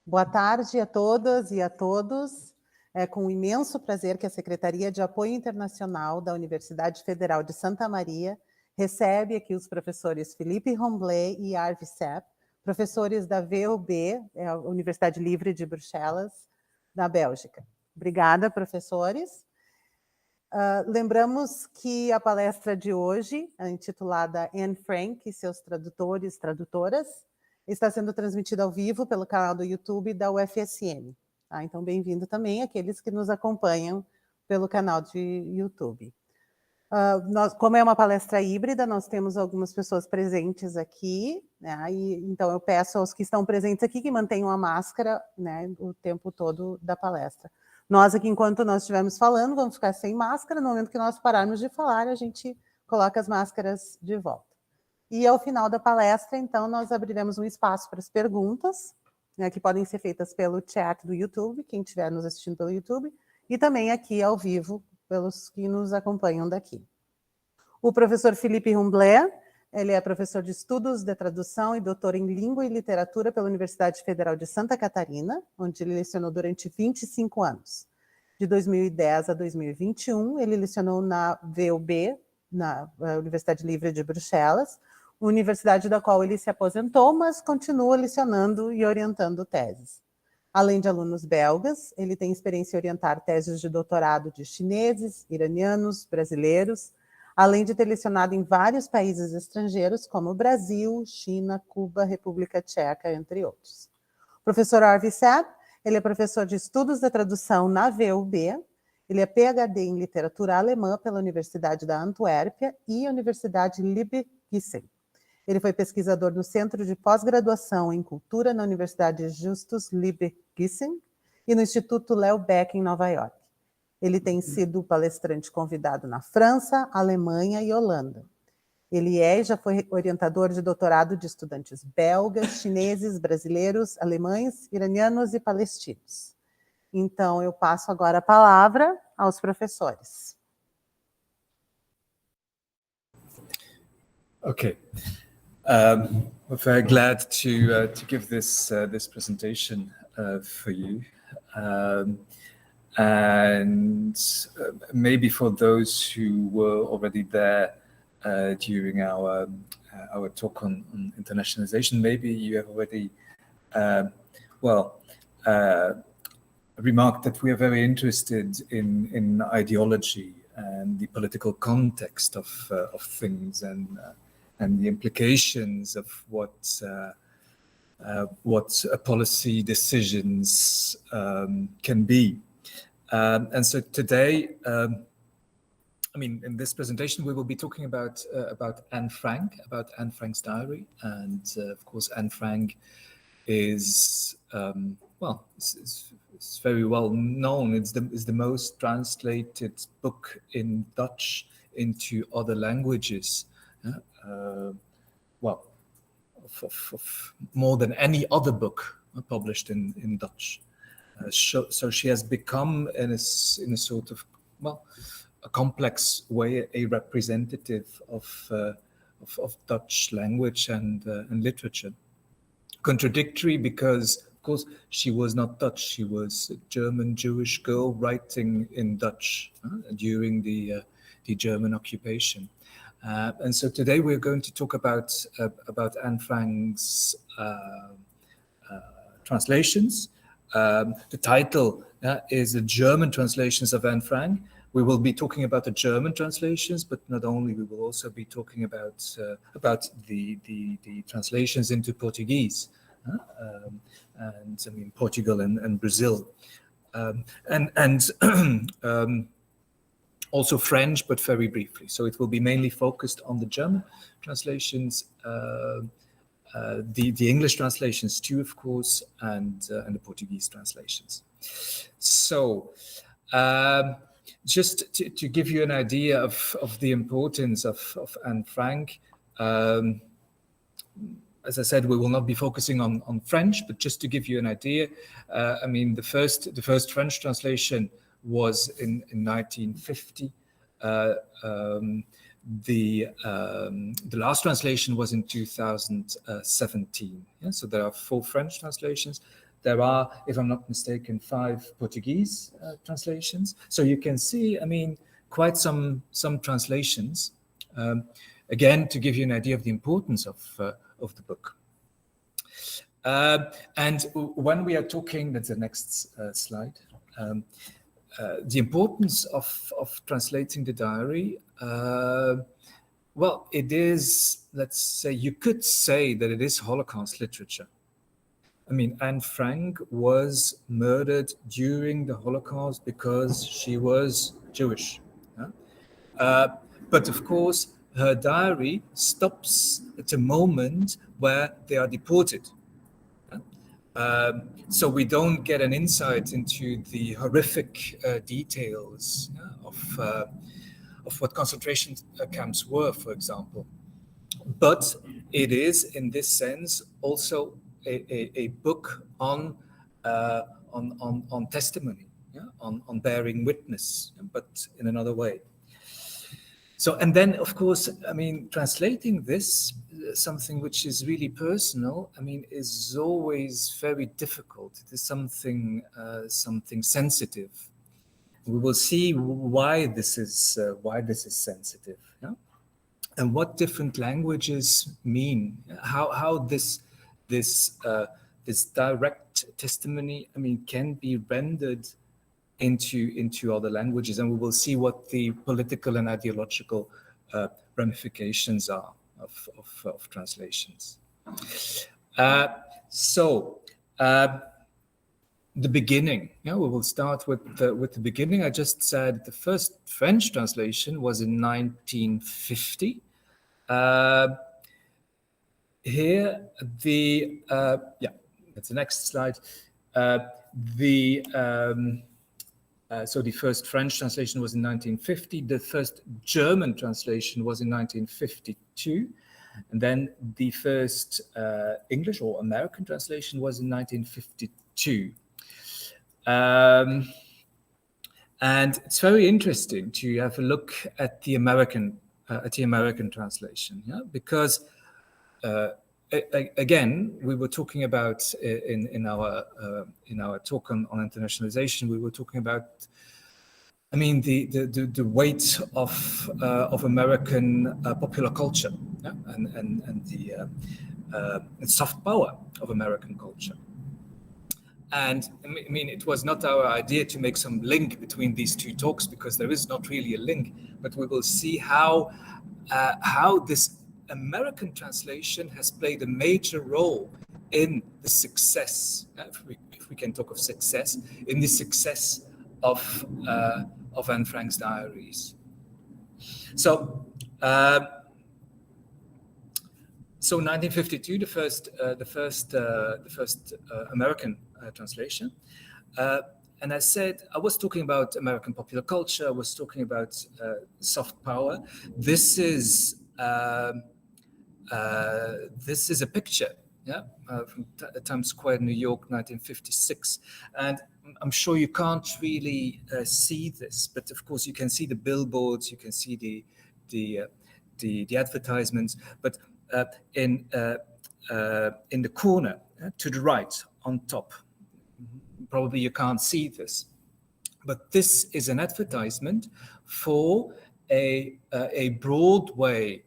Boa tarde a todas e a todos. É com imenso prazer que a Secretaria de Apoio Internacional da Universidade Federal de Santa Maria recebe aqui os professores Felipe Romblé e Arvi Sepp, professores da VUB, a Universidade Livre de Bruxelas, da Bélgica. Obrigada, professores. Lembramos que a palestra de hoje, intitulada Anne Frank e seus tradutores, tradutoras, está sendo transmitida ao vivo pelo canal do YouTube da UFSM. Tá? Então, bem-vindo também aqueles que nos acompanham pelo canal de YouTube. Como é uma palestra híbrida, nós temos algumas pessoas presentes aqui, né? Então eu peço aos que estão presentes aqui que mantenham a máscara, né, o tempo todo da palestra. Nós aqui, enquanto nós estivermos falando, vamos ficar sem máscara. No momento que nós pararmos de falar, a gente coloca as máscaras de volta. E ao final da palestra, então, nós abriremos um espaço para as perguntas, né, que podem ser feitas pelo chat do YouTube, quem estiver nos assistindo pelo YouTube, e também aqui ao vivo, pelos que nos acompanham daqui. O professor Felipe Romblé, ele é professor de Estudos de Tradução e doutor em Língua e Literatura pela Universidade Federal de Santa Catarina, onde ele lecionou durante 25 anos. De 2010 a 2021, ele lecionou na VUB, na Universidade Livre de Bruxelas, universidade da qual ele se aposentou, mas continua lecionando e orientando teses. Além de alunos belgas, ele tem experiência em orientar teses de doutorado de chineses, iranianos, brasileiros, além de ter lecionado em vários países estrangeiros, como Brasil, China, Cuba, República Tcheca, entre outros. O professor Arvi Sepp, ele é professor de Estudos da Tradução na VUB, ele é PhD em Literatura Alemã pela Universidade da Antuérpia e Universidade Liebigisen. Ele foi pesquisador no Centro de Pós-Graduação em Cultura na Universidade Justus Liebig-Gießen e no Instituto Leo Beck, em Nova York. Ele tem sido palestrante convidado na França, Alemanha e Holanda. Ele é e já foi orientador de doutorado de estudantes belgas, chineses, brasileiros, alemães, iranianos e palestinos. Então, eu passo agora a palavra aos professores. Okay. We're very glad to give this presentation for you, and maybe for those who were already there during our talk on internationalization, maybe you have already remarked that we are very interested in ideology and the political context of things and the implications of what policy decisions can be. And so today, in this presentation, we will be talking about Anne Frank, about Anne Frank's diary. And of course, Anne Frank is, it's very well known. It's the most translated book in Dutch into other languages. Of more than any other book published in Dutch. So she has become, in a sort of, a complex way, a representative of Dutch language and literature. Contradictory because, of course, she was not Dutch. She was a German Jewish girl writing in Dutch during the German occupation. And so today we're going to talk about Anne Frank's translations. The title is The German Translations of Anne Frank. We will be talking about the German translations, but not only, we will also be talking about the translations into Portuguese, and Portugal and Brazil, and also French, but very briefly. So it will be mainly focused on the German translations, the English translations too, of course, and the Portuguese translations. So just to give you an idea of the importance of Anne Frank, as I said, we will not be focusing on French, but just to give you an idea, the first French translation was in 1950. The last translation was in 2017. Yeah? So there are 4 French translations. there are, if I'm not mistaken, 5 Portuguese translations. So you can see, I mean, quite some translations. Again, to give you an idea of the importance of the book. And when we are talking, that's the next slide, the importance of translating the diary, well, it is, let's say, you could say that it is Holocaust literature. I mean, Anne Frank was murdered during the Holocaust because she was Jewish. But of course, her diary stops at a moment where they are deported. So we don't get an insight into the horrific details of what concentration camps were, for example. But it is, in this sense, also a book on testimony, on bearing witness, but in another way. So, and then, of course, I mean, translating this, something which is really personal, I mean, is always very difficult. It is something sensitive. We will see why this is sensitive, yeah? And what different languages mean. How this direct testimony, I mean, can be rendered into other languages, and we will see what the political and ideological ramifications are of translations. The beginning. Yeah, we will start with the beginning. I just said the first French translation was in 1950. Here, that's the next slide. So the first French translation was in 1950. The first German translation was in 1952. And then the first English or American translation was in 1952. And it's very interesting to have a look at the American translation, yeah? Because again, we were talking about in our talk on internationalization, we were talking about, I mean, the weight of American popular culture, yeah? and the soft power of American culture. And I mean, it was not our idea to make some link between these two talks, because there is not really a link, but we will see how this American translation has played a major role in the success, if we can talk of success, in the success of Anne Frank's diaries. So 1952, the first American translation. And I said, I was talking about American popular culture. I was talking about soft power. This is a picture, yeah, from Times Square, New York, 1956. And I'm sure you can't really see this, but of course you can see the billboards, you can see the advertisements. But in the corner to the right, on top, probably you can't see this, but this is an advertisement for a Broadway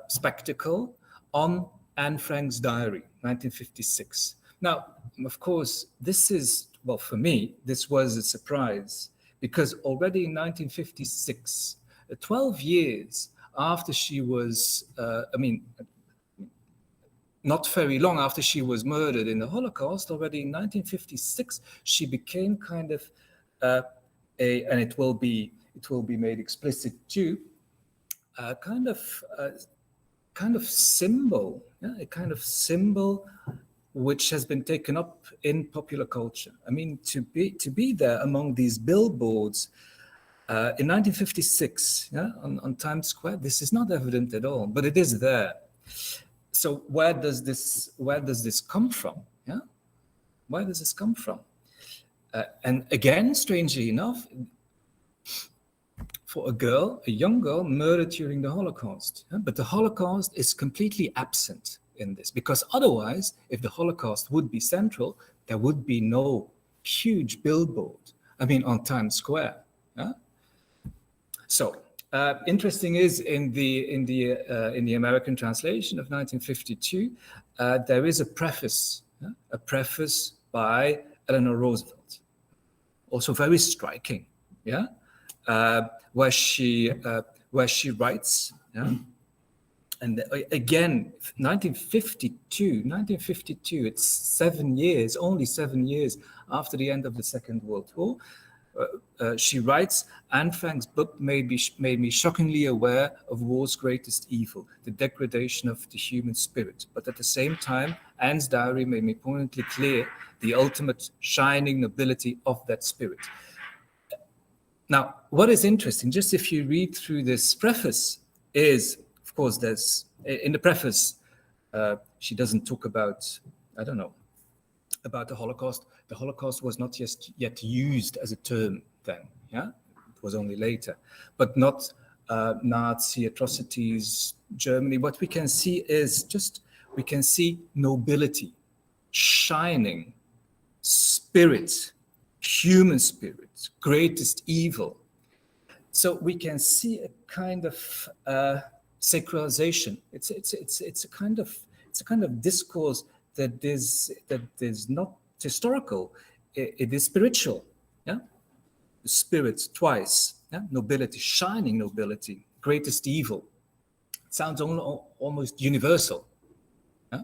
spectacle on Anne Frank's diary, 1956. Now, of course, this is, well, for me, this was a surprise, because already in 1956, 12 years after she was, not very long after she was murdered in the Holocaust, already in 1956, she became kind of and it will be made explicit too, kind of symbol, yeah, a kind of symbol which has been taken up in popular culture. I mean, to be there among these billboards in 1956, yeah, on Times Square, this is not evident at all, but it is there. So where does this come from? Yeah, where does this come from? And again, strangely enough, for a young girl murdered during the Holocaust. Yeah? But the Holocaust is completely absent in this, because otherwise, if the Holocaust would be central, there would be no huge billboard, I mean, on Times Square. Yeah? So interesting is in the American translation of 1952, there is a preface by Eleanor Roosevelt, also very striking, yeah, where she writes, yeah. And again, 1952, it's 7 years, only 7 years after the end of the Second World War. She writes, Anne Frank's book made me shockingly aware of war's greatest evil, the degradation of the human spirit. But at the same time, Anne's diary made me poignantly clear the ultimate shining nobility of that spirit. Now, what is interesting, just if you read through this preface, is, of course, there's, in the preface, she doesn't talk about, I don't know, about the Holocaust. The Holocaust was not yet used as a term then, yeah? It was only later. But not Nazi atrocities, Germany. What we can see is we can see nobility, shining, spirit, human spirit, greatest evil. So we can see a kind of sacralization. It's a kind of discourse that is not historical. It is spiritual. Yeah, spirit twice. Yeah, nobility, shining nobility, greatest evil. It sounds almost universal. Yeah?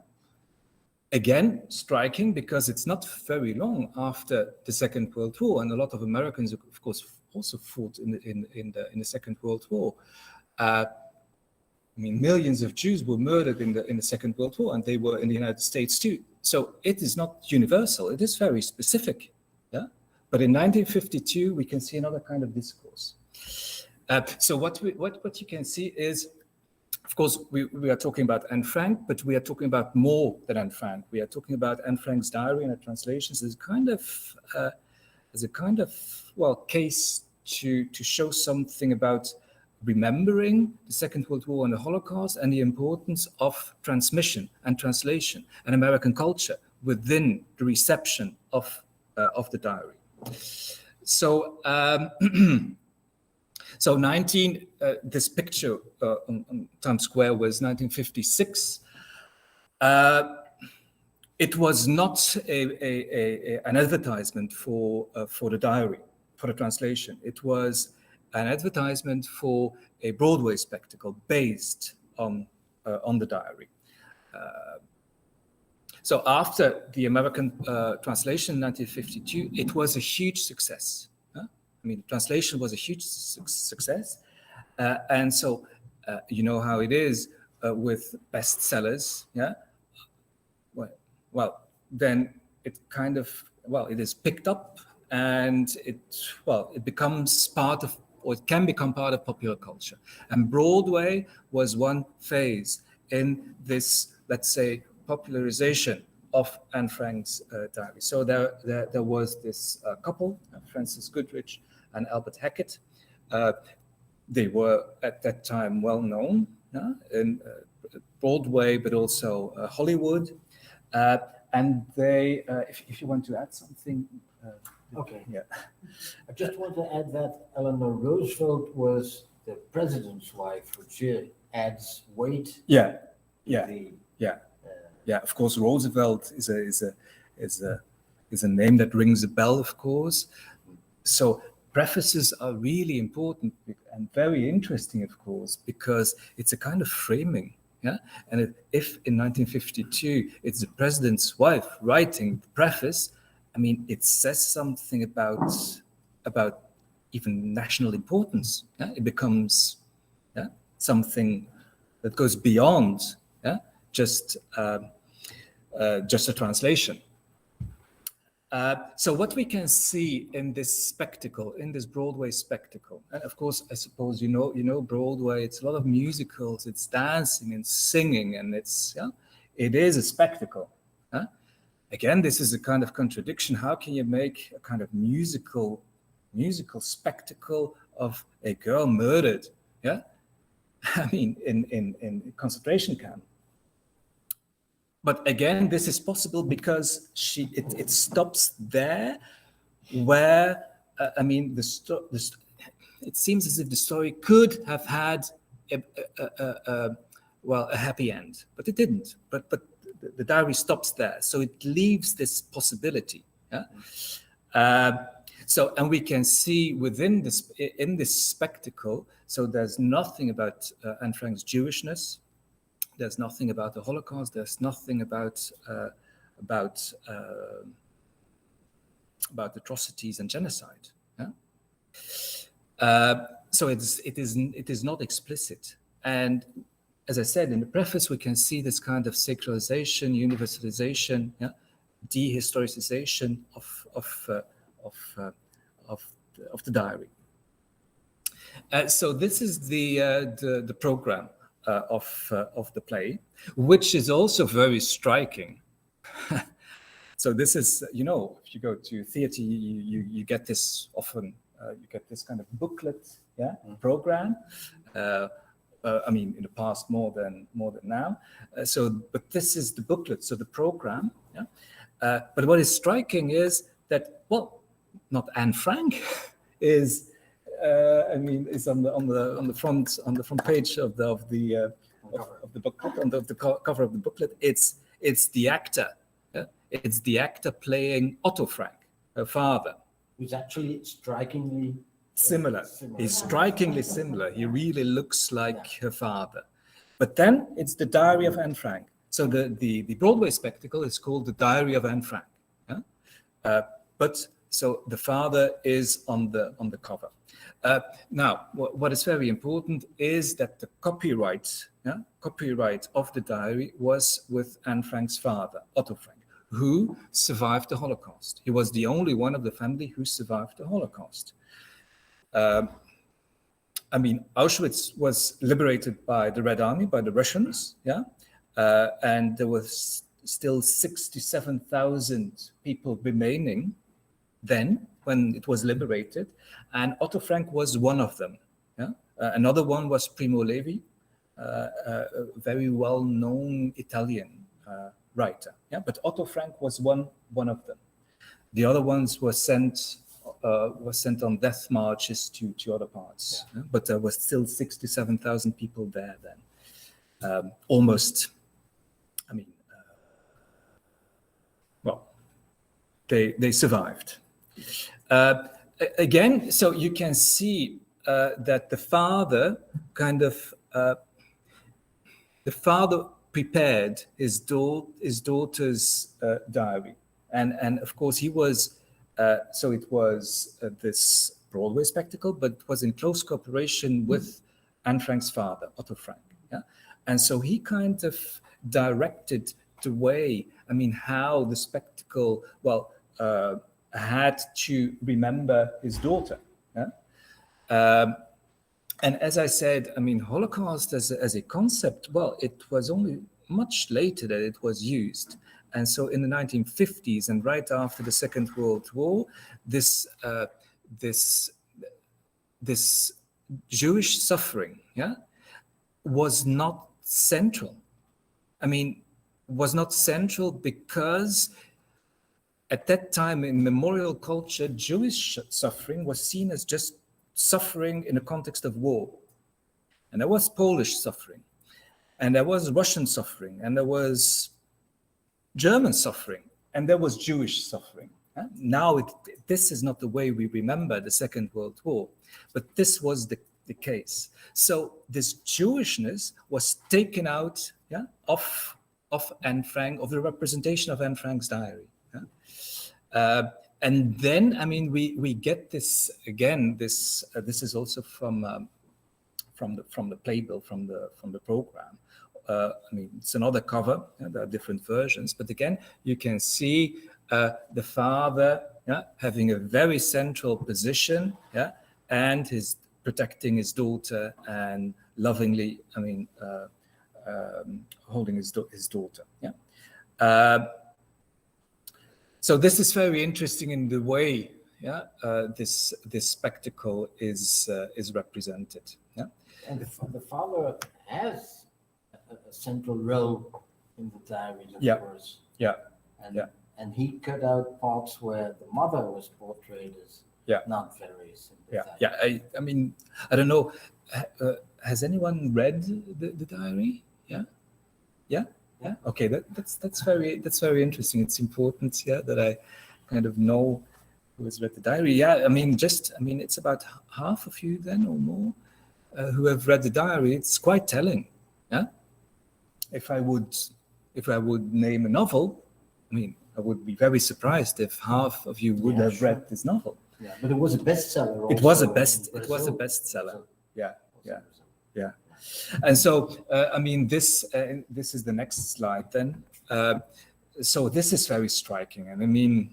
Again, striking because it's not very long after the Second World War, and a lot of Americans, of course, also fought in the Second World War. I mean, millions of Jews were murdered in the Second World War, and they were in the United States too. So it is not universal; it is very specific. Yeah, but in 1952, we can see another kind of discourse. So what you can see is, of course, we are talking about Anne Frank, but we are talking about more than Anne Frank. We are talking about Anne Frank's diary and her translations as a kind of case to show something about remembering the Second World War and the Holocaust and the importance of transmission and translation and American culture within the reception of the diary. So, this picture on Times Square was 1956. It was not an advertisement for the diary, for the translation. It was an advertisement for a Broadway spectacle based on the diary. So after the American translation in 1952, it was a huge success. I mean, translation was a huge success. And so you know how it is with bestsellers, yeah? Well, then it kind of, it is picked up and it becomes part of, or it can become part of popular culture. And Broadway was one phase in this, let's say, popularization of Anne Frank's diary. So there was this couple, Frances Goodrich and Albert Hackett. They were at that time well known in Broadway, but also Hollywood. And they, if you want to add something. Okay. Yeah. I just want to add that Eleanor Roosevelt was the president's wife, which adds weight. Yeah. Of course, Roosevelt is a name that rings a bell. Of course, so prefaces are really important and very interesting, of course, because it's a kind of framing. Yeah, and if in 1952 it's the president's wife writing the preface, I mean, it says something about even national importance. Yeah? It becomes something that goes beyond just a translation. So what we can see in this spectacle, in this Broadway spectacle, and of course, I suppose you know Broadway. It's a lot of musicals. It's dancing and singing, and it is a spectacle. Again, this is a kind of contradiction. How can you make a kind of musical spectacle of a girl murdered? Yeah, I mean, in concentration camp. But again, this is possible because it stops there, where I mean, it seems as if the story could have had a happy end, but it didn't. But the diary stops there, so it leaves this possibility. Yeah? And we can see within this, in this spectacle, so there's nothing about Anne Frank's Jewishness. There's nothing about the Holocaust. There's nothing about atrocities and genocide. Yeah? So it is not explicit. And as I said in the preface, we can see this kind of sacralization, universalization, yeah? Dehistoricization of the diary. So this is the program of the play, which is also very striking. So this is, you know, if you go to theater, you get this often. You get this kind of booklet, yeah, program. I mean, in the past more than now. But this is the booklet, so the program. Yeah. But what is striking is that, well, not Anne Frank is. Is on the front page of the booklet, on the cover of the booklet. It's the actor. Yeah? It's the actor playing Otto Frank, her father. Who's actually strikingly similar. He's strikingly similar. He really looks like her father. But then it's the Diary of Anne Frank. So the Broadway spectacle is called The Diary of Anne Frank. Yeah? So the father is on the cover. Now, what is very important is that the copyright of the diary was with Anne Frank's father, Otto Frank, who survived the Holocaust. He was the only one of the family who survived the Holocaust. Auschwitz was liberated by the Red Army, by the Russians, yeah, and there was still 67,000 people remaining then when it was liberated, and Otto Frank was one of them. Yeah? Another one was Primo Levi, a very well-known Italian writer. Yeah? But Otto Frank was one of them. The other ones were sent on death marches to other parts. Yeah. But there was still 67,000 people there then. Almost, they survived. Again, so you can see that the father prepared his daughter's diary, and of course he was. So it was this Broadway spectacle, but it was in close cooperation with Anne Frank's father, Otto Frank. Yeah? And so he kind of directed the way, how the spectacle, had to remember his daughter. Yeah? And as I said, Holocaust as a concept, it was only much later that it was used. And so in the 1950s and right after the Second World War, this Jewish suffering, yeah, was not central. Was not central because at that time in memorial culture, Jewish suffering was seen as just suffering in the context of war. And there was Polish suffering, and there was Russian suffering, and there was German suffering, and there was Jewish suffering. Now, this is not the way we remember the Second World War, but this was the case. So this Jewishness was taken out, yeah, of Anne Frank, of the representation of Anne Frank's diary. Yeah? And then, we get this again. This is also from the playbill, from the program. It's another cover. Yeah, there are different versions, but again, you can see the father, yeah, having a very central position, yeah, and protecting his daughter and lovingly, holding his daughter. Yeah. So this is very interesting in the way, yeah, this spectacle is represented. Yeah. And the father has a central role in the diaries, of Yeah. course. Yeah. And, Yeah. and he cut out parts where the mother was portrayed as Yeah. not very Yeah, sympathetic. yeah. I mean, I don't know. Has anyone read the diary? Yeah, yeah, yeah. Okay, that's very interesting. It's important, yeah, that I kind of know who has read the diary. Yeah, I mean, it's about half of you then or more who have read the diary. It's quite telling. Yeah, if I would name a novel, I mean, I would be very surprised if half of you would have sure. read this novel. Yeah, but it was a bestseller. It was a also in it was a Brazil. bestseller. Yeah, Also yeah, in Brazil. yeah. And so, I mean, this is the next slide then. So this is very striking, and I mean,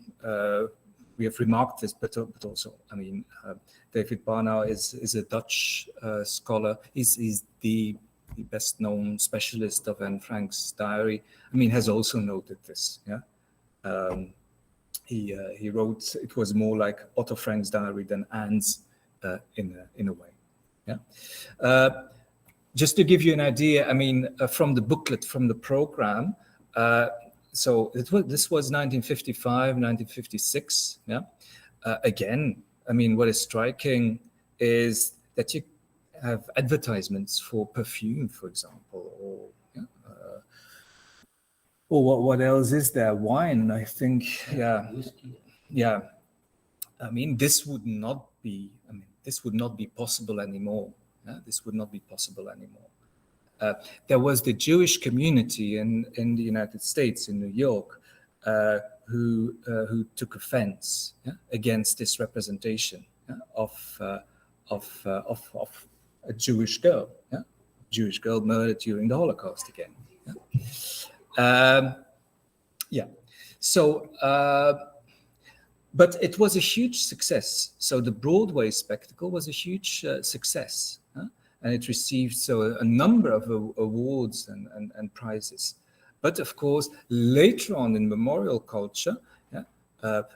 we have remarked this, but also, I mean, David Barnau is a Dutch scholar. He's the best known specialist of Anne Frank's diary. I mean, has also noted this. Yeah. He wrote it was more like Otto Frank's diary than Anne's in a way. Yeah. Just to give you an idea, I mean, from the booklet from the program, so this was 1955, 1956. Yeah. Again, I mean, what is striking is that you have advertisements for perfume, for example, or what else is there? Wine, I think. Yeah. Whiskey. Yeah. I mean, this would not be possible anymore. Yeah? This would not be possible anymore. There was the Jewish community in the United States, in New York, who took offense against this representation of a Jewish girl, Jewish girl murdered during the Holocaust again. Yeah. So, but it was a huge success. So the Broadway spectacle was a huge success. And it received a number of awards and prizes. But of course, later on in memorial culture,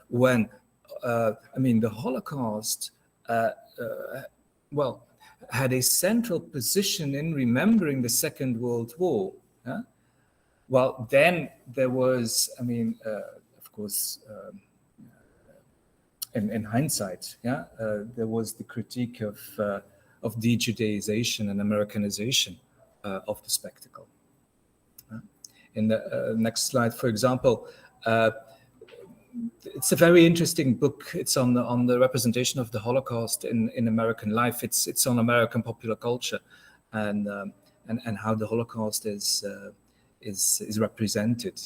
when the Holocaust, had a central position in remembering the Second World War. Well, then there was, of course, in hindsight, there was the critique of de-Judaization and Americanization of the spectacle. In the next slide, for example, it's a very interesting book. It's on the representation of the Holocaust in American life. It's on American popular culture, and how the Holocaust is represented.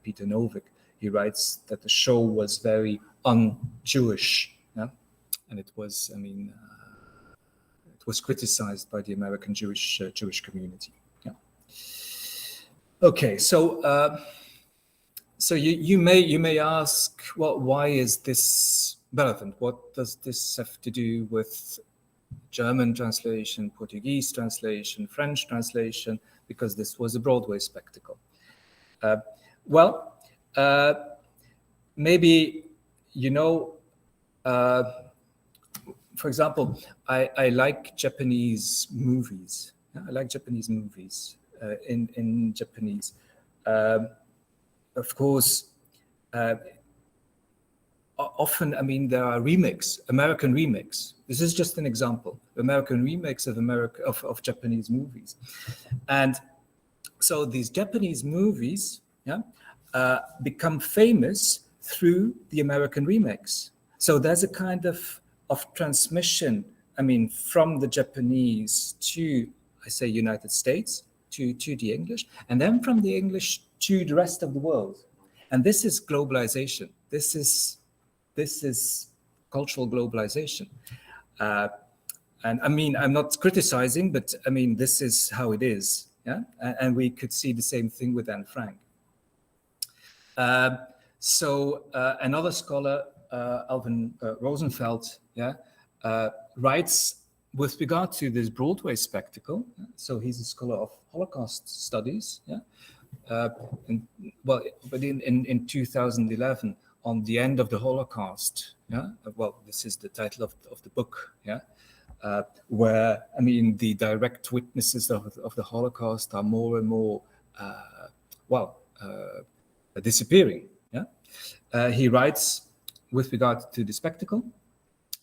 Peter Novick, he writes that the show was very un-Jewish, and it was, it was criticized by the American Jewish community. Okay, so you may ask, well, why is this relevant? What does this have to do with German translation, Portuguese translation, French translation? Because this was a Broadway spectacle. Maybe for example, I like Japanese movies. I like Japanese movies in Japanese. Of course, often, there are American remakes. This is just an example. American remakes of Japanese movies. And so these Japanese movies become famous through the American remakes. So there's a kind of transmission, from the Japanese to, I say, United States, to the English, and then from the English to the rest of the world. And this is globalization. This is cultural globalization. And I'm not criticizing, but this is how it is. Yeah, and we could see the same thing with Anne Frank. So another scholar, Alvin Rosenfeld, writes with regard to this Broadway spectacle. So he's a scholar of Holocaust studies. But in 2011, on the end of the Holocaust. This is the title of the book. where, I mean, the direct witnesses of the Holocaust are more and more disappearing. Yeah, he writes with regard to the spectacle.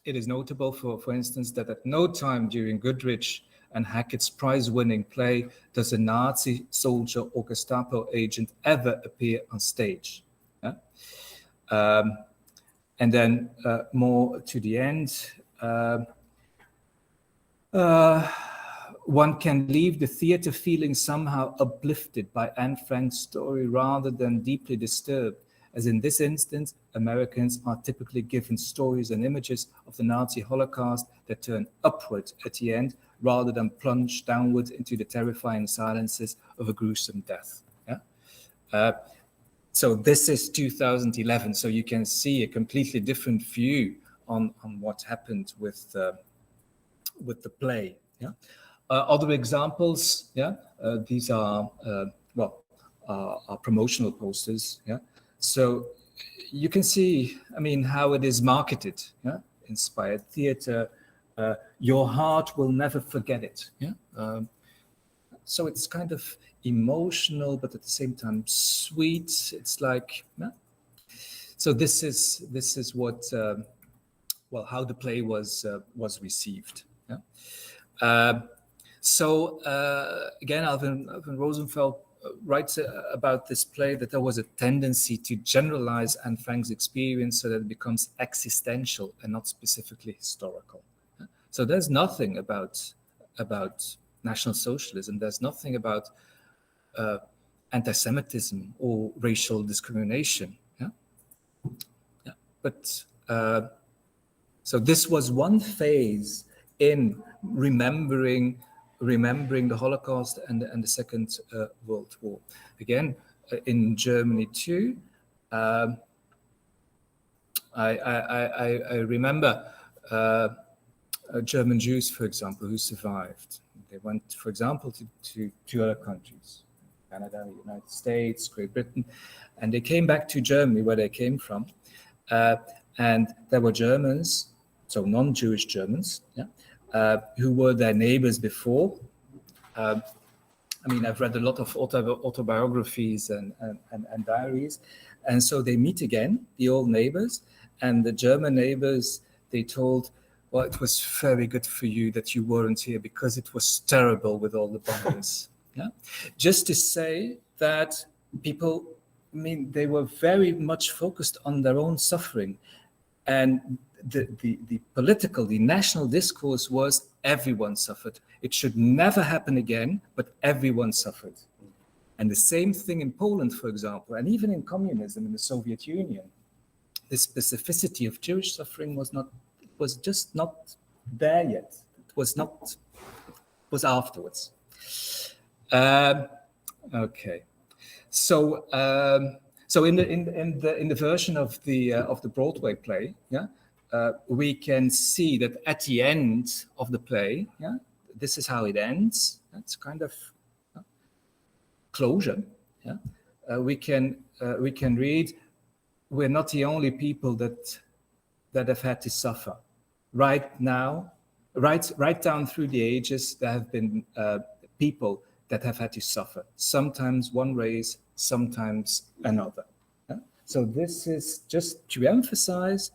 It is notable, for instance, that at no time during Goodrich and Hackett's prize-winning play does a Nazi soldier or Gestapo agent ever appear on stage. Yeah? And then more to the end, one can leave the theater feeling somehow uplifted by Anne Frank's story rather than deeply disturbed. As in this instance, Americans are typically given stories and images of the Nazi Holocaust that turn upward at the end rather than plunge downward into the terrifying silences of a gruesome death. Yeah? So this is 2011, so you can see a completely different view on what happened with the play. Yeah? Other examples, yeah, these are promotional posters. Yeah. So you can see, I mean, how it is marketed. Yeah, inspired theater. Your heart will never forget it. Yeah. So it's kind of emotional, but at the same time sweet. It's like, yeah. So this is what how the play was received. Yeah. So again, Alvin Rosenfeld writes about this play that there was a tendency to generalize Anne Frank's experience so that it becomes existential and not specifically historical. So there's nothing about National Socialism. There's nothing about anti-Semitism or racial discrimination. Yeah? Yeah. But so this was one phase in remembering the Holocaust and the Second World War. Again, in Germany too, I remember German Jews, for example, who survived. They went, for example, to other countries, Canada, United States, Great Britain, and they came back to Germany, where they came from, and there were Germans, so non-Jewish Germans, yeah, who were their neighbors before. I mean, I've read a lot of autobiographies and diaries. And so they meet again, the old neighbors, and the German neighbors, they told, well, it was very good for you that you weren't here because it was terrible with all the bombings. Yeah? Just to say that people, I mean, they were very much focused on their own suffering. And the political, the national discourse was everyone suffered. It should never happen again, but everyone suffered. And the same thing in Poland, for example, and even in communism in the Soviet Union. The specificity of Jewish suffering was just not there yet. It was afterwards. Okay. So in the version of the Broadway play, yeah, we can see that at the end of the play, yeah, this is how it ends. It's kind of closure. Yeah, we can read, we're not the only people that have had to suffer. Right now, right down through the ages, there have been people that have had to suffer. Sometimes one race, sometimes another. Yeah? So this is just to emphasize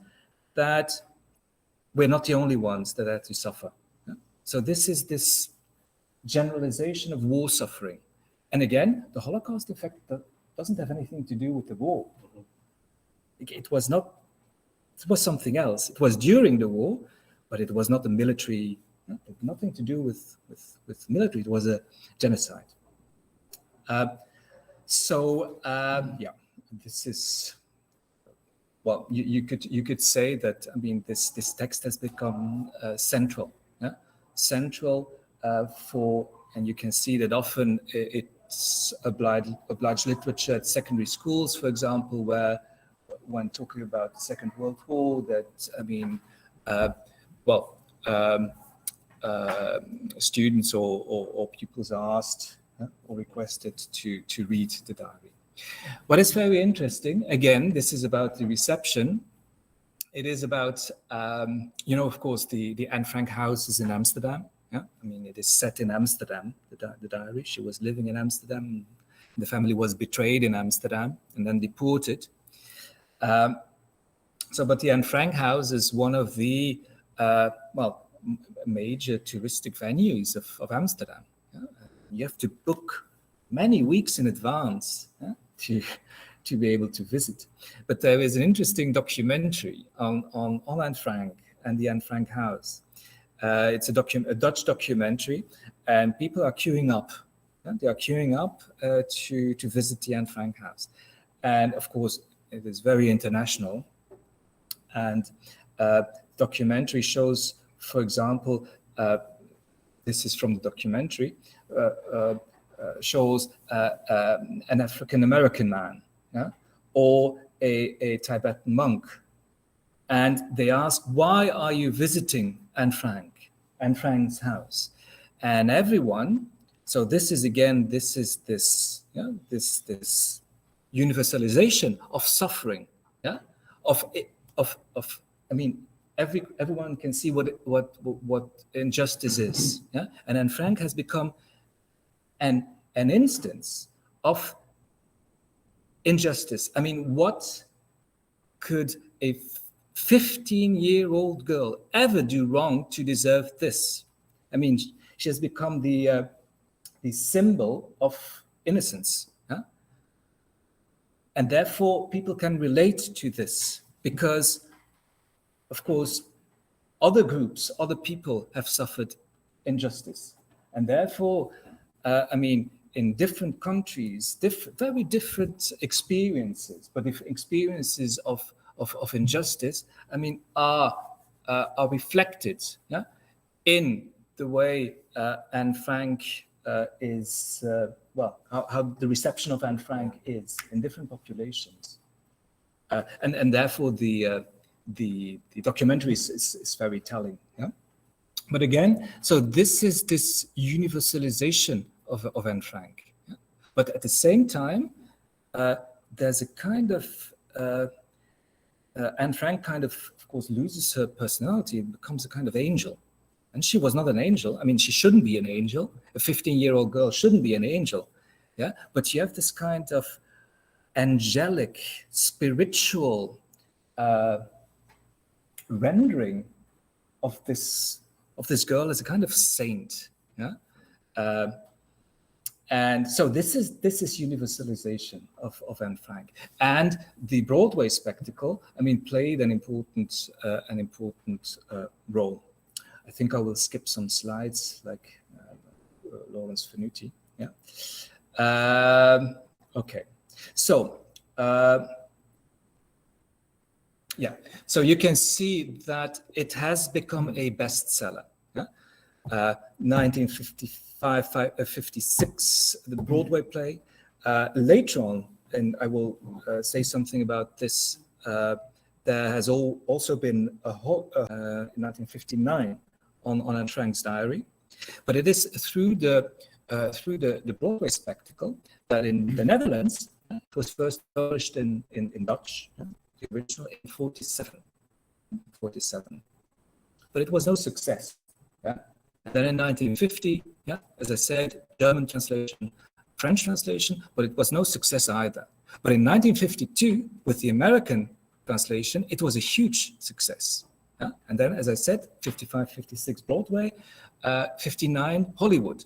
that we're not the only ones that had to suffer. Yeah? So this is this generalization of war suffering. And again, the Holocaust effect doesn't have anything to do with the war. It was something else. It was during the war, but it was not a military, nothing to do with military. It was a genocide. Yeah, this is, well, you could say that, I mean, this text has become central, yeah? Central for, and you can see that often it's obliged literature at secondary schools, for example, where when talking about the Second World War, that, I mean, students or pupils are asked or requested to read the diary. What is very interesting, again, this is about the reception. It is about, of course, the Anne Frank house is in Amsterdam. Yeah, I mean, it is set in Amsterdam, the diary. She was living in Amsterdam The family was betrayed in Amsterdam and then deported. But the Anne Frank house is one of the major touristic venues of Amsterdam. You have to book many weeks in advance to be able to visit. But there is an interesting documentary on Anne Frank and the Anne Frank house. It's a Dutch documentary, and people are queuing up. They are queuing up to visit the Anne Frank house. And of course, it is very international. And documentary shows, for example, this is from the documentary, shows an African-American man, or a Tibetan monk. And they ask, why are you visiting Anne Frank's house? And everyone, so this is this universalization of suffering, everyone can see what injustice is, and Anne Frank has become an instance of injustice. I mean, what could a 15-year-old girl ever do wrong to deserve this? I mean, she has become the symbol of innocence, and therefore people can relate to this because, of course, other groups, other people have suffered injustice, and therefore, in different countries, very different experiences, but if experiences of injustice, are reflected, in the way Anne Frank is, how the reception of Anne Frank is in different populations, and therefore the documentary is very telling. But again, so this is this universalization of Anne Frank. But at the same time, there's a kind of Anne Frank of course, loses her personality and becomes a kind of angel. And she was not an angel. I mean, she shouldn't be an angel. A 15-year-old girl shouldn't be an angel. But you have this kind of angelic, spiritual rendering of this girl as a kind of saint. And so this is universalization of Anne Frank, and the Broadway spectacle, played an important role. I think I will skip some slides, like Lawrence Venuti. Okay. So so you can see that it has become a bestseller. 1955-56, the Broadway play. Later on, and I will say something about this, there has also been a whole, in 1959 on Anne Frank's diary. But it is through the Broadway spectacle that in the Netherlands, it was first published in Dutch, the original in 47. But it was no success. And then in 1950, as I said, German translation, French translation, but it was no success either. But in 1952, with the American translation, it was a huge success. And then, as I said, 55, 56 Broadway, 59 Hollywood.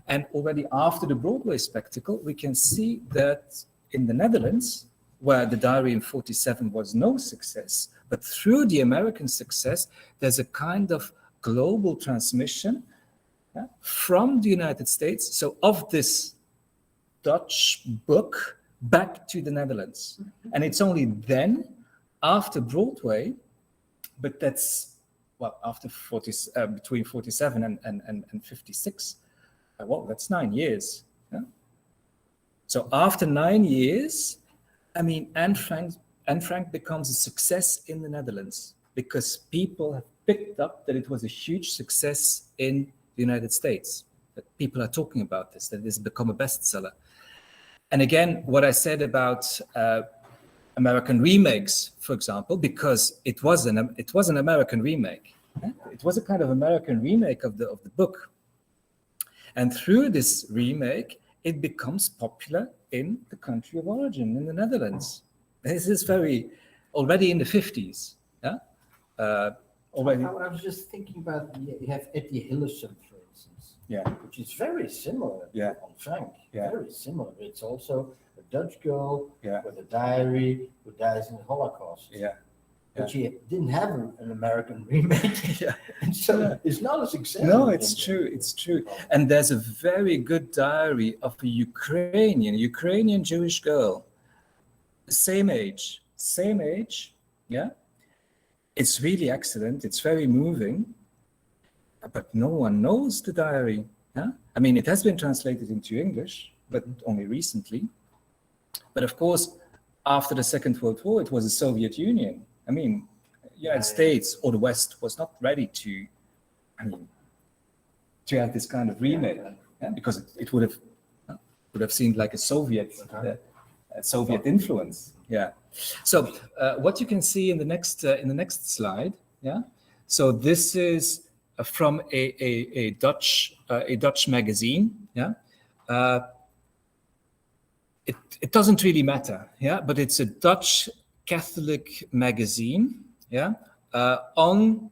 And already after the Broadway spectacle, we can see that in the Netherlands, where the diary in 47 was no success, but through the American success, there's a kind of global transmission from the United States, so of this Dutch book back to the Netherlands. And it's only then, after Broadway, but that's, after between 47 and 56, that's 9 years. So after 9 years, Anne Frank becomes a success in the Netherlands because people have picked up that it was a huge success in the United States, that people are talking about this, that it has become a bestseller. And again, what I said about American remakes, for example, because it was an American remake. It was a kind of American remake of the book. And through this remake, it becomes popular in the country of origin, in the Netherlands. This is already in the 50s. Yeah, already. I was just thinking about, you have Etty Hillesum, for instance, Yeah, which is very similar Yeah. to Anne Frank. Yeah. Very similar. It's also a Dutch girl Yeah. with a diary who dies in the Holocaust. yeah, But she didn't have an American remake. yeah. And so Yeah. it's not as successful. No, it's true. It's true. And there's a very good diary of a Ukrainian Jewish girl, same age. Yeah, it's really excellent. It's very moving, but no one knows the diary. Yeah, I mean, it has been translated into English, but only recently. But of course, after the Second World War, it was the Soviet Union. I mean, United States or the West was not ready to have this kind of remake, because it would have seemed like a Soviet influence. Yeah. So what you can see in the next slide, yeah. So this is from a Dutch magazine, yeah. It doesn't really matter, yeah, but it's a Dutch Catholic magazine, yeah, on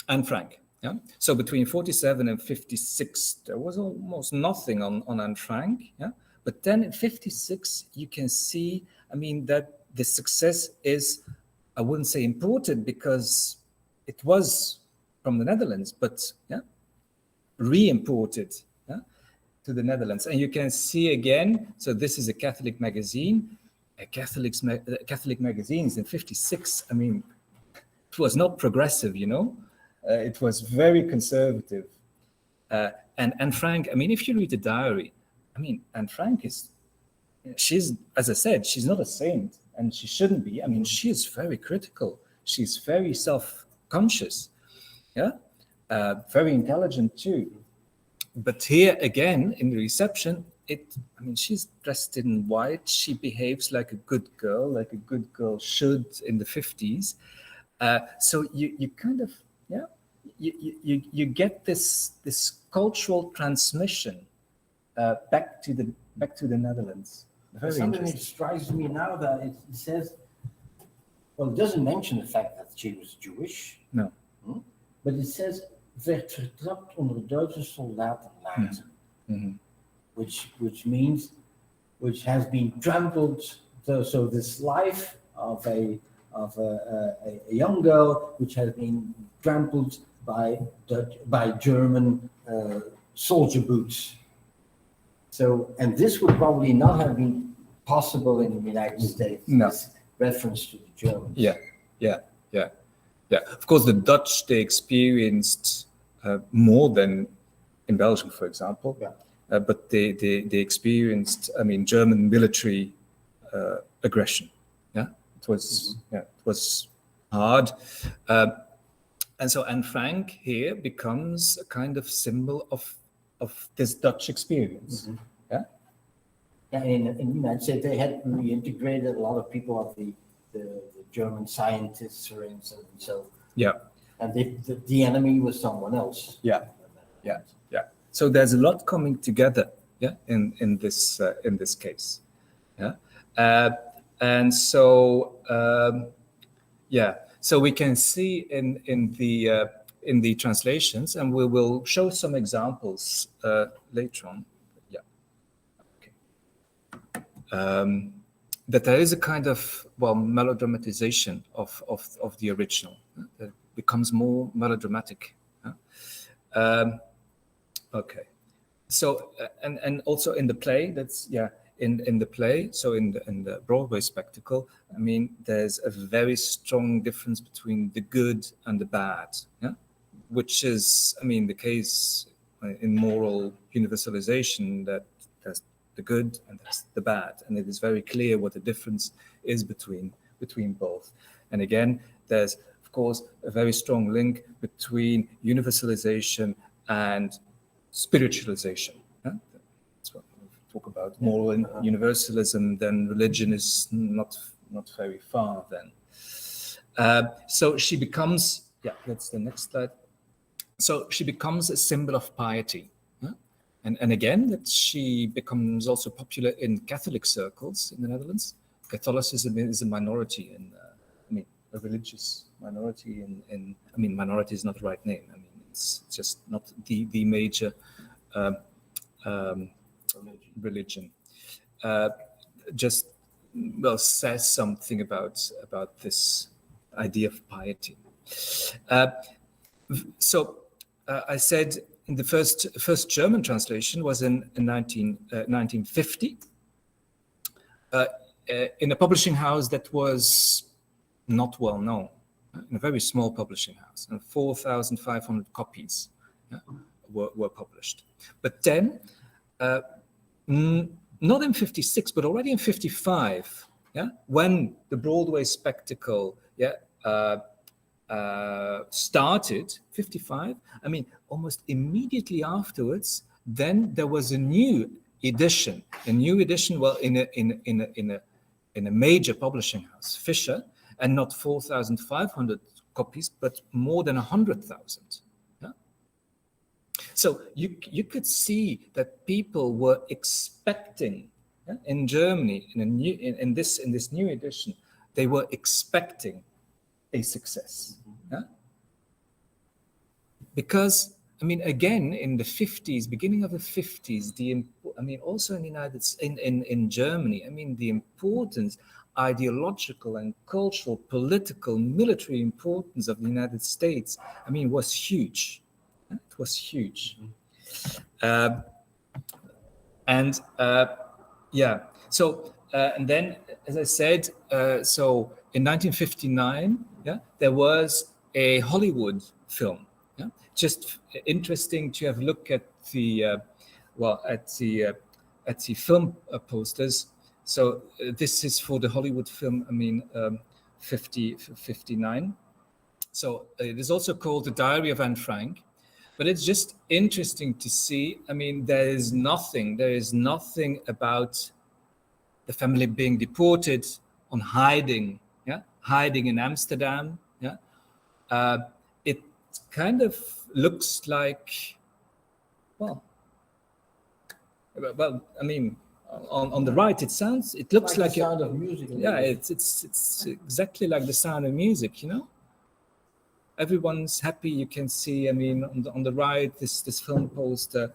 Anne Frank. Yeah. So between 47 and 56, there was almost nothing on Anne Frank. Yeah. But then in 56, you can see, that the success is, I wouldn't say imported because it was from the Netherlands, but yeah, re-imported to the Netherlands. And you can see again, so this is a Catholic magazine. Catholic magazines in 56, it was not progressive, it was very conservative. And Anne Frank, if you read the diary, Anne Frank she's, as I said, she's not a saint, and she shouldn't be. She is very critical. She's very self-conscious, yeah, very intelligent too. But here again, in the reception, she's dressed in white. She behaves like a good girl should in the 50s. So you kind of, yeah, you get this cultural transmission back to the Netherlands. Very something that strikes me now that it says, well, it doesn't mention the fact that she was Jewish. No. But it says, werd vertrapt onder Duitse soldatenlaarzen. Mm-hmm. Which has been trampled. So this life of a young girl, which has been trampled by German soldier boots. So, and this would probably not have been possible in the United States. No. This reference to the Germans. Yeah. Of course, the Dutch, they experienced more than in Belgium, for example. Yeah. But they experienced, German military aggression. Yeah, it was hard. And so Anne Frank here becomes a kind of symbol of this Dutch experience. Mm-hmm. Yeah. Yeah, in the United States, they had reintegrated a lot of people of the German scientists, for instance. So yeah, and the enemy was someone else. Yeah. So there's a lot coming together. Yeah, in this case. Yeah, and so so we can see in the translations, and we will show some examples later on. Yeah. Okay. That there is a kind of melodramatization of the original. It becomes more melodramatic. Okay. So and also in the play, in the play. So in the Broadway spectacle, there's a very strong difference between the good and the bad. Yeah, which is the case in moral universalization, that there's the good and there's the bad, and it is very clear what the difference is between both. And again, there's of course a very strong link between universalization and spiritualization. Yeah? That's what we talk about. Moral universalism, then religion is not very far then. So she becomes, that's the next slide. So she becomes a symbol of piety. And again, that she becomes also popular in Catholic circles in the Netherlands. Catholicism is a minority in, a religious minority minority is not the right name. It's just not the major religion. Just says something about this idea of piety. I said in the first German translation was in 1950 in a publishing house that was not well known, in a very small publishing house, and 4,500 copies were published. But then, not in 56, but already in 55, when the Broadway spectacle, started, 55. Almost immediately afterwards, then there was a new edition. Well, in a major publishing house, Fisher, and not 4,500 copies, but more than 100,000. So you could see that people were expecting in Germany in this new edition, they were expecting a success. Because again, in the 50s, beginning of the 50s, also in the United States, in Germany, the importance, ideological and cultural, political, military importance of the United States, was huge. It was huge. And then, as I said, so in 1959, there was a Hollywood film. Just interesting to have a look at the film posters. So this is for the Hollywood film. 59. So it is also called The Diary of Anne Frank. But it's just interesting to see. There is nothing about the family being deported, on hiding in Amsterdam. It kind of looks like, on the right, it looks like the Sound of Music. It's exactly like The Sound of Music, Everyone's happy. You can see, on the right, this film poster,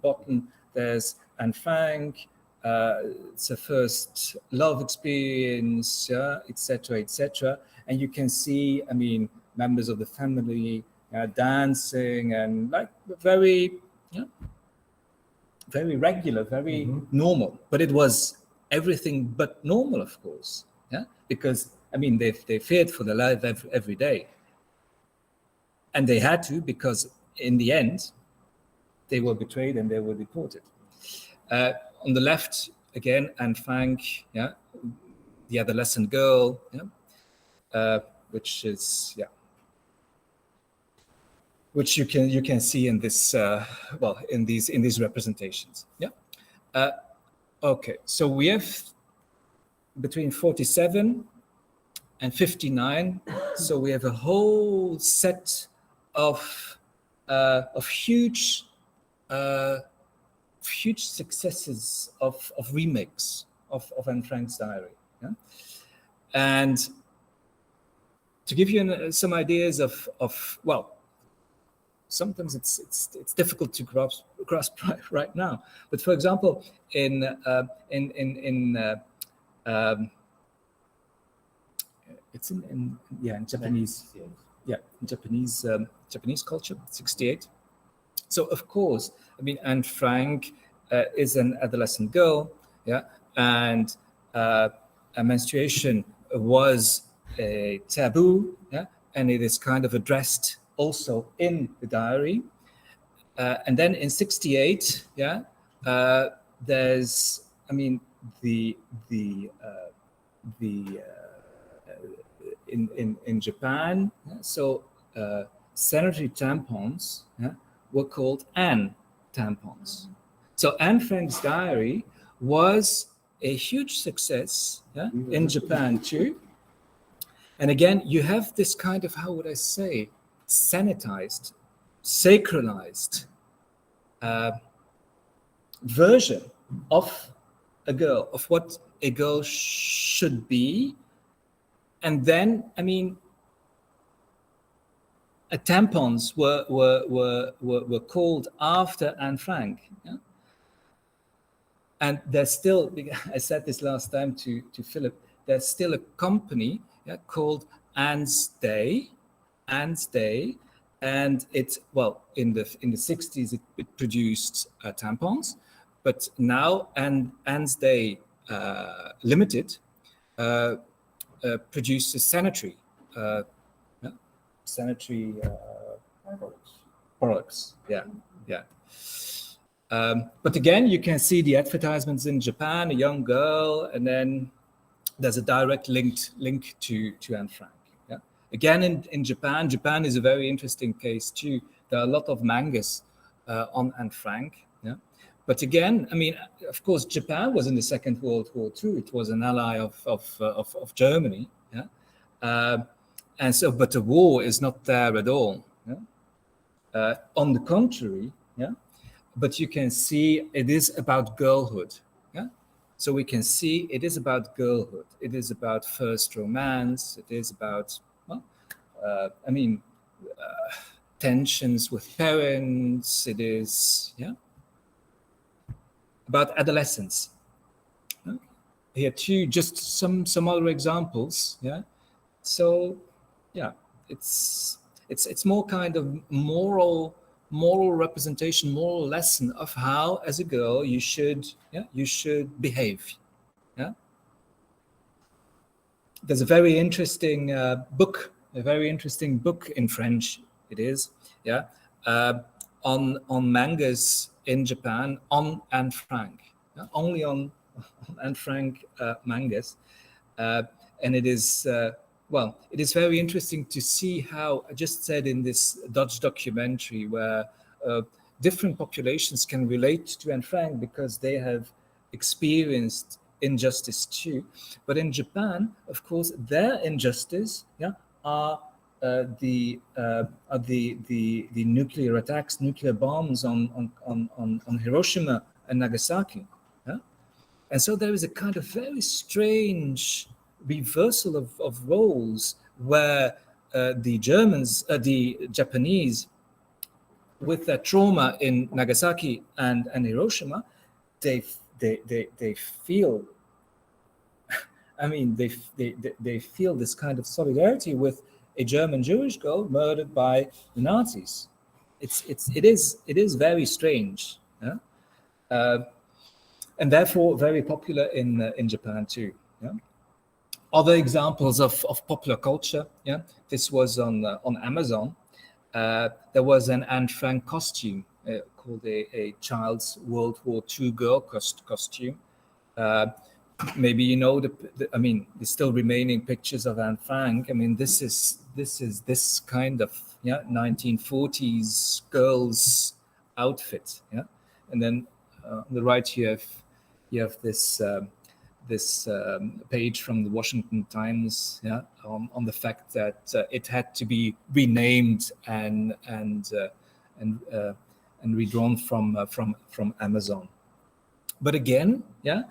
bottom, there's Anne Frank. It's her first love experience, etc., etc. And you can see, members of the family dancing and very regular, very normal. But it was everything but normal, of course, because they feared for their life every day, and they had to, because in the end, they were betrayed and they were deported. On the left, again, Anne Frank, the adolescent girl, which is, which you can see in this, in these representations. Okay, so we have between 47 and 59, so we have a whole set of huge successes of remakes of Anne Frank's diary. And to give you some ideas of sometimes it's difficult to grasp right now. But for example, in Japanese, Japanese culture, 68. So of course, Anne Frank is an adolescent girl, and menstruation was a taboo, and it is kind of addressed also in the diary. And then in 68, there's, in Japan, so sanitary tampons were called Anne tampons. So Anne Frank's diary was a huge success in Japan too. And again, you have this kind of, how would I say, sanitized, sacralized version of a girl, of what a girl should be. And then, I mean, tampons were called after Anne Frank. Yeah? And there's still, I said this last time to Philip, there's still a company called Anne's Day, and it's, well, in the 60s it produced tampons, but now Anne's Day Limited produces sanitary products. Yeah. But again, you can see the advertisements in Japan, a young girl, and then there's a direct link to Anne Frank. Yeah. Again, in Japan is a very interesting case too. There are a lot of mangas on Anne Frank. Yeah. But again, I mean, of course, Japan was in the Second World War too. It was an ally of Germany. Yeah. And so, but the war is not there at all. Yeah? On the contrary, yeah. But you can see it is about girlhood. Yeah. So we can see it is about girlhood. It is about first romance. It is about, well, tensions with parents. It is, yeah, about adolescence. Yeah? Here too, just some other examples. Yeah. So, yeah, it's more kind of moral representation, moral lesson of how, as a girl, you should behave. Yeah. There's a very interesting book in French. It is, yeah, on mangas in Japan on Anne Frank, only on Anne Frank mangas, and it is. Well, it is very interesting to see how, I just said in this Dutch documentary, where different populations can relate to Anne Frank because they have experienced injustice too. But in Japan, of course, their injustice are the nuclear attacks, nuclear bombs on Hiroshima and Nagasaki. Yeah? And so there is a kind of very strange reversal of roles where the Japanese, with their trauma in Nagasaki and Hiroshima, they feel, I mean, they feel this kind of solidarity with a German Jewish girl murdered by the Nazis. It is very strange, yeah? And therefore very popular in Japan too. Yeah? Other examples of popular culture, yeah. This was on Amazon. There was an Anne Frank costume called a child's World War II girl costume. Maybe you know I mean, the still remaining pictures of Anne Frank. I mean, this is this kind of 1940s girl's outfit, yeah. And then on the right you have this. This page from the Washington Times, yeah, on the fact that it had to be renamed and redrawn from Amazon. But again, yeah,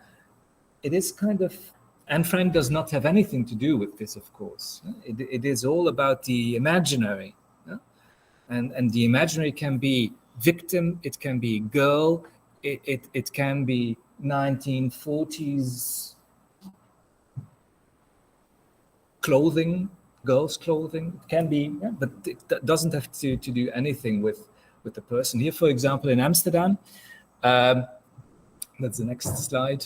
it is kind of, Anne Frank does not have anything to do with this, of course. It is all about the imaginary, yeah? And the imaginary can be victim, it can be girl, it can be 1940s clothing, girls' clothing. It can be, yeah, but it doesn't have to do anything with the person. Here, for example, in Amsterdam, that's the next slide.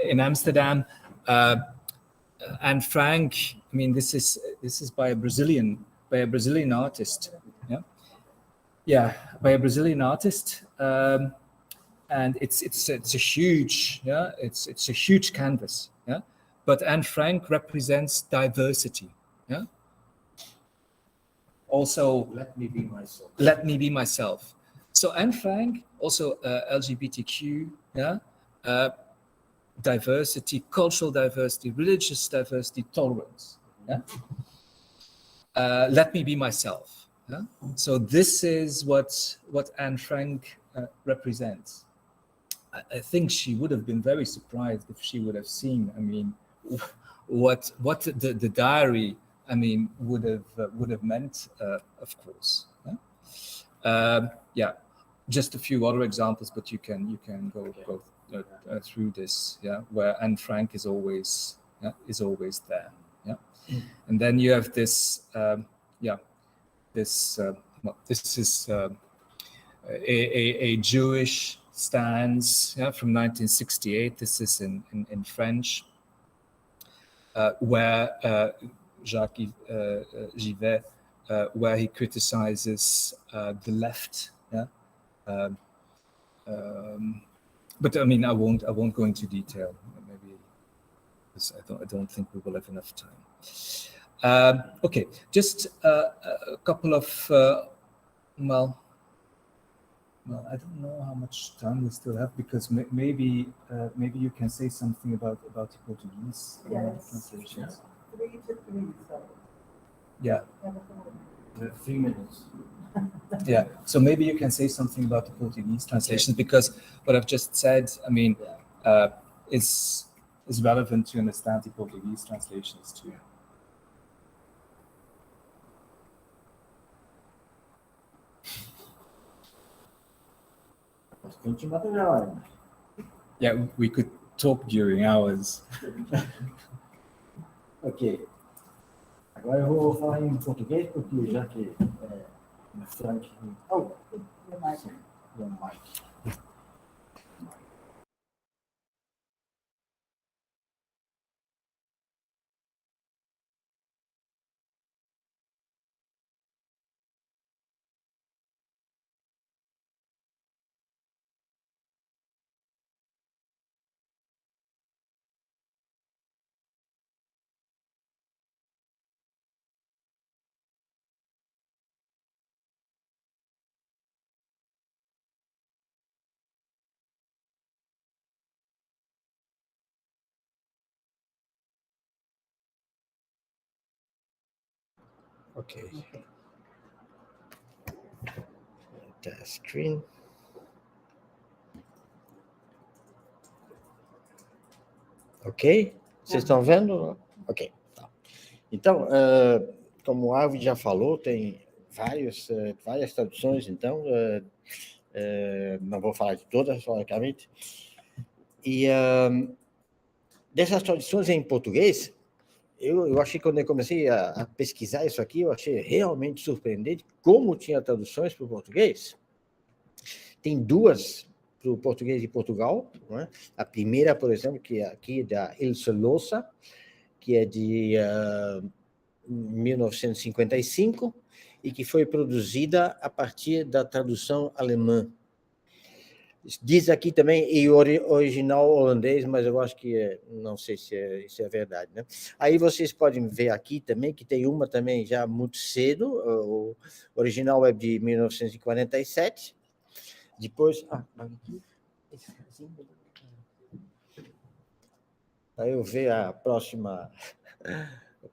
In Amsterdam, Anne Frank. I mean, this is by a Brazilian artist. Yeah, by a Brazilian artist. And it's a huge, yeah, it's a huge canvas, yeah. But Anne Frank represents diversity, yeah. Also, let me be myself. Let me be myself. So Anne Frank, also LGBTQ, yeah, diversity, cultural diversity, religious diversity, tolerance, yeah. Let me be myself. Yeah? So this is what Anne Frank represents. I think she would have been very surprised if she would have seen, I mean, what the diary, I mean, would have meant, of course. Yeah, just a few other examples, but you can go through this. Yeah, where Anne Frank is always there. Yeah, and then you have this. This is a Jewish stance, from 1968. This is in French, where Jacques Givet, where he criticizes the left. Yeah, but I mean, I won't go into detail. Maybe because I don't think we will have enough time. Okay, just a couple of well, I don't know how much time we still have, because maybe you can say something about the Portuguese translations. 3 to 3. So. Yeah. 3 minutes. Yeah. So maybe you can say something about the Portuguese translations, because what I've just said, I mean, is relevant to understand the Portuguese translations too. Yeah, we could talk during hours. Ok. Agora eu vou falar em português, porque já que o Frank... Oh, your mic. Okay. The screen. Ok? Vocês estão vendo? Ok. Tá. Então, como o Arvid já falou, tem várias traduções, então, não vou falar de todas, logicamente. E dessas traduções em português, eu achei, quando eu comecei a pesquisar isso aqui, eu achei realmente surpreendente como tinha traduções para o português. Tem 2 para o português de Portugal, não é? A primeira, por exemplo, que é aqui da Ilse Louça, que é de 1955 e que foi produzida a partir da tradução alemã. Diz aqui também em original holandês, mas eu acho que não sei se isso é verdade, né? Aí vocês podem ver aqui também que tem uma também já muito cedo, o original é de 1947. Depois, aí eu ver o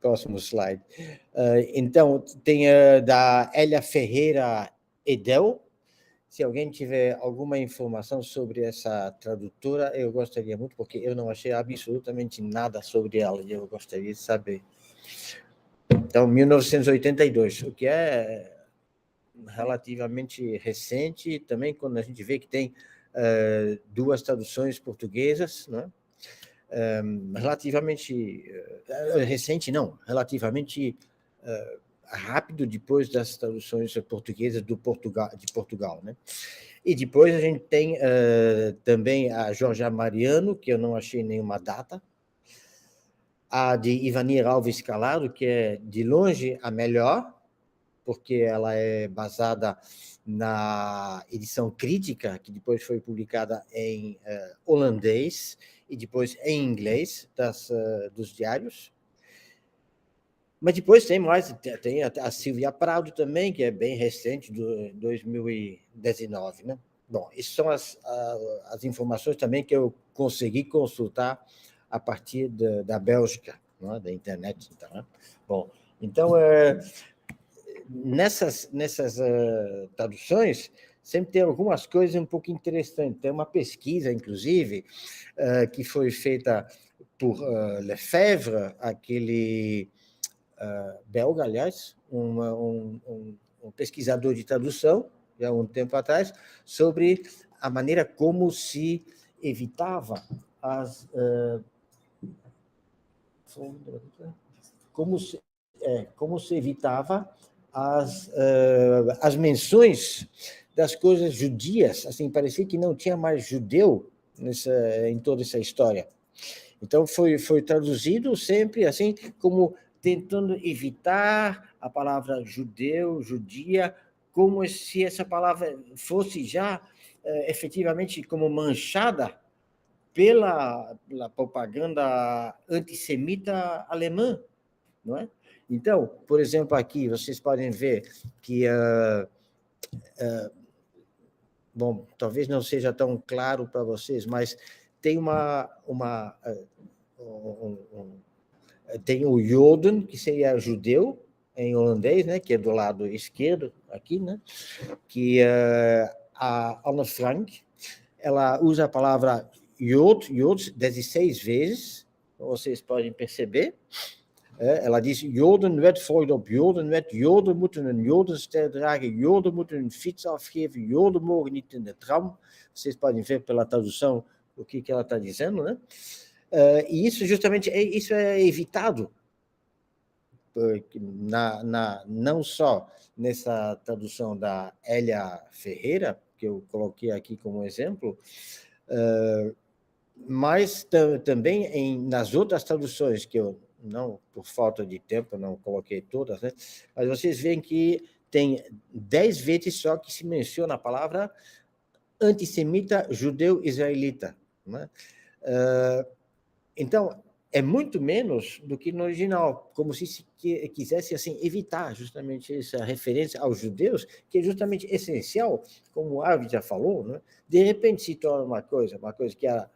próximo slide. Então, tem da Elia Ferreira Edel. Se alguém tiver alguma informação sobre essa tradutora, eu gostaria muito, porque eu não achei absolutamente nada sobre ela, e eu gostaria de saber. Então, 1982, o que é relativamente recente, também quando a gente vê que tem 2 traduções portuguesas, né? Relativamente recente, não, relativamente rápido depois das traduções portuguesas de Portugal, né? E depois a gente tem também a Jorge Mariano, que eu não achei nenhuma data, a de Ivanir Alves Calado, que é de longe a melhor, porque ela é basada na edição crítica, que depois foi publicada em holandês e depois em inglês dos diários. Mas depois tem a Silvia Prado também, que é bem recente, de 2019, né? Bom, essas são as informações também que eu consegui consultar a partir da Bélgica, né? Da internet. Então, né? Bom, então, nessas traduções, sempre tem algumas coisas um pouco interessantes. Tem uma pesquisa, inclusive, que foi feita por Lefebvre, aquele belga, aliás, um pesquisador de tradução, já há um tempo atrás, sobre a maneira como se evitava como se evitava as menções das coisas judias, assim, parecia que não tinha mais judeu em toda essa história. Então, foi traduzido sempre assim, como tentando evitar a palavra judeu, judia, como se essa palavra fosse já efetivamente como manchada pela propaganda antissemita alemã, não é? Então, por exemplo, aqui vocês podem ver que, bom, talvez não seja tão claro para vocês, mas tem tem o Joden, que seria judeu em holandês, né, que é do lado esquerdo aqui, né, que a Anne Frank, ela usa a palavra Jod 16 vezes, vocês podem perceber. Ela diz, Jodenwet volgt op Jodenwet, Joden moeten een Jodenster dragen, Joden moeten een fiets afgeven, Joden mogen niet in de tram. Vocês podem ver pela tradução o que ela está dizendo, né? E isso justamente isso é evitado, não só nessa tradução da Hélia Ferreira, que eu coloquei aqui como exemplo, mas também nas outras traduções que eu não, por falta de tempo, não coloquei todas, né? Mas vocês veem que tem 10 vezes só que se menciona a palavra antissemita judeu-israelita, né? Então, é muito menos do que no original, como se quisesse assim, evitar justamente essa referência aos judeus, que é justamente essencial, como o Arvid já falou, né? De repente se torna uma coisa que era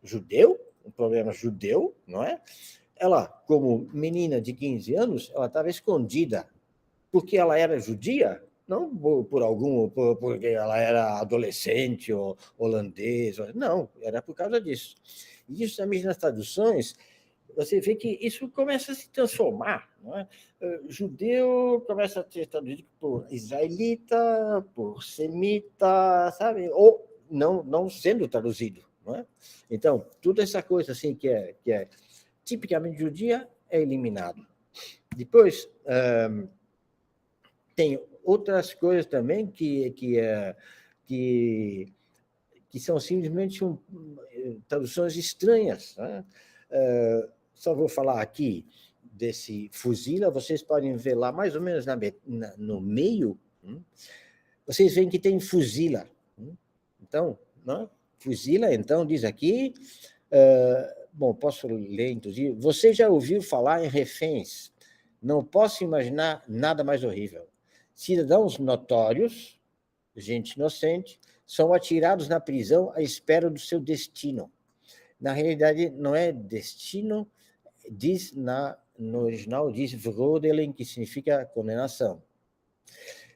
judeu, um problema judeu, não é? Ela, como menina de 15 anos, ela estava escondida, porque ela era judia, não porque ela era adolescente ou holandesa, não, era por causa disso. E justamente nas traduções, você vê que isso começa a se transformar, não é? Judeu começa a ser traduzido por israelita, por semita, sabe? Ou não sendo traduzido, não é? Então, toda essa coisa assim que é tipicamente judia é eliminado. Depois, tem outras coisas também que são simplesmente traduções estranhas, né? Só vou falar aqui desse fuzila, vocês podem ver lá mais ou menos no meio, vocês veem que tem fuzila. Então, né? Fuzila, então, diz aqui, bom, posso ler, inclusive, você já ouviu falar em reféns? Não posso imaginar nada mais horrível. Cidadãos notórios, gente inocente, são atirados na prisão à espera do seu destino. Na realidade, não é destino, diz no original, diz veroordeling, que significa condenação.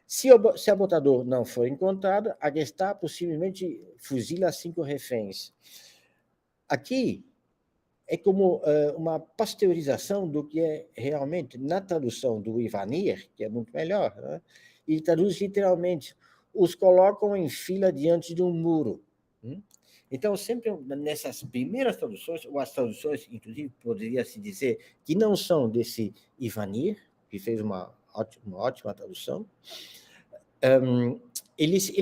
Se o sabotador não for encontrado, a Gestapo possivelmente fuzila 5 reféns. Aqui é como uma pasteurização do que é realmente, na tradução do Ivanir, que é muito melhor, né? E traduz literalmente, os colocam em fila diante de um muro. Então, sempre nessas primeiras traduções, ou as traduções, inclusive, poderia-se dizer que não são desse Ivanir, que fez uma ótima tradução, eles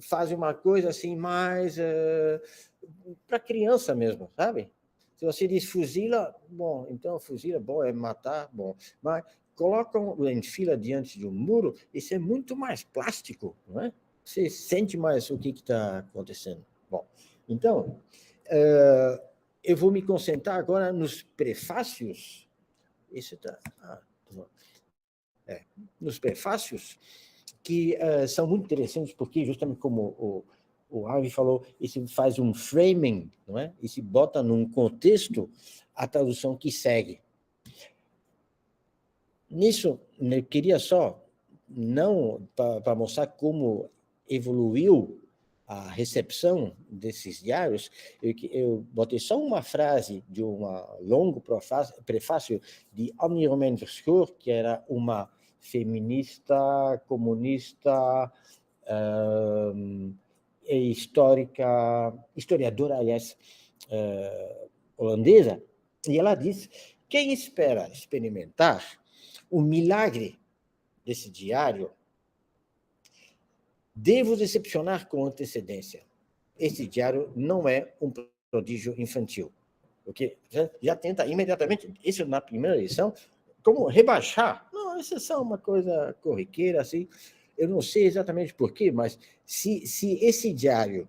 fazem uma coisa assim mais para criança mesmo, sabe? Se você diz fuzila, bom, então fuzila, bom, é matar, bom, mas colocam em fila diante de um muro, isso é muito mais plástico, não é? Você sente mais o que está acontecendo. Bom, então, eu vou me concentrar agora nos prefácios. Isso está... nos prefácios, que são muito interessantes, porque justamente como o Harvey falou, isso faz um framing, não é? E se bota num contexto a tradução que segue. Nisso, eu queria só não para mostrar como evoluiu a recepção desses diários, eu botei só uma frase de um longo prefácio de Annie Romain Verschoor, que era uma feminista, comunista, e historiadora, aliás, holandesa, e ela diz: quem espera experimentar o milagre desse diário, devo decepcionar com antecedência. Esse diário não é um prodígio infantil. Porque já tenta imediatamente, isso na primeira edição, como rebaixar. Não, isso é só uma coisa corriqueira, assim. Eu não sei exatamente porquê, mas se esse diário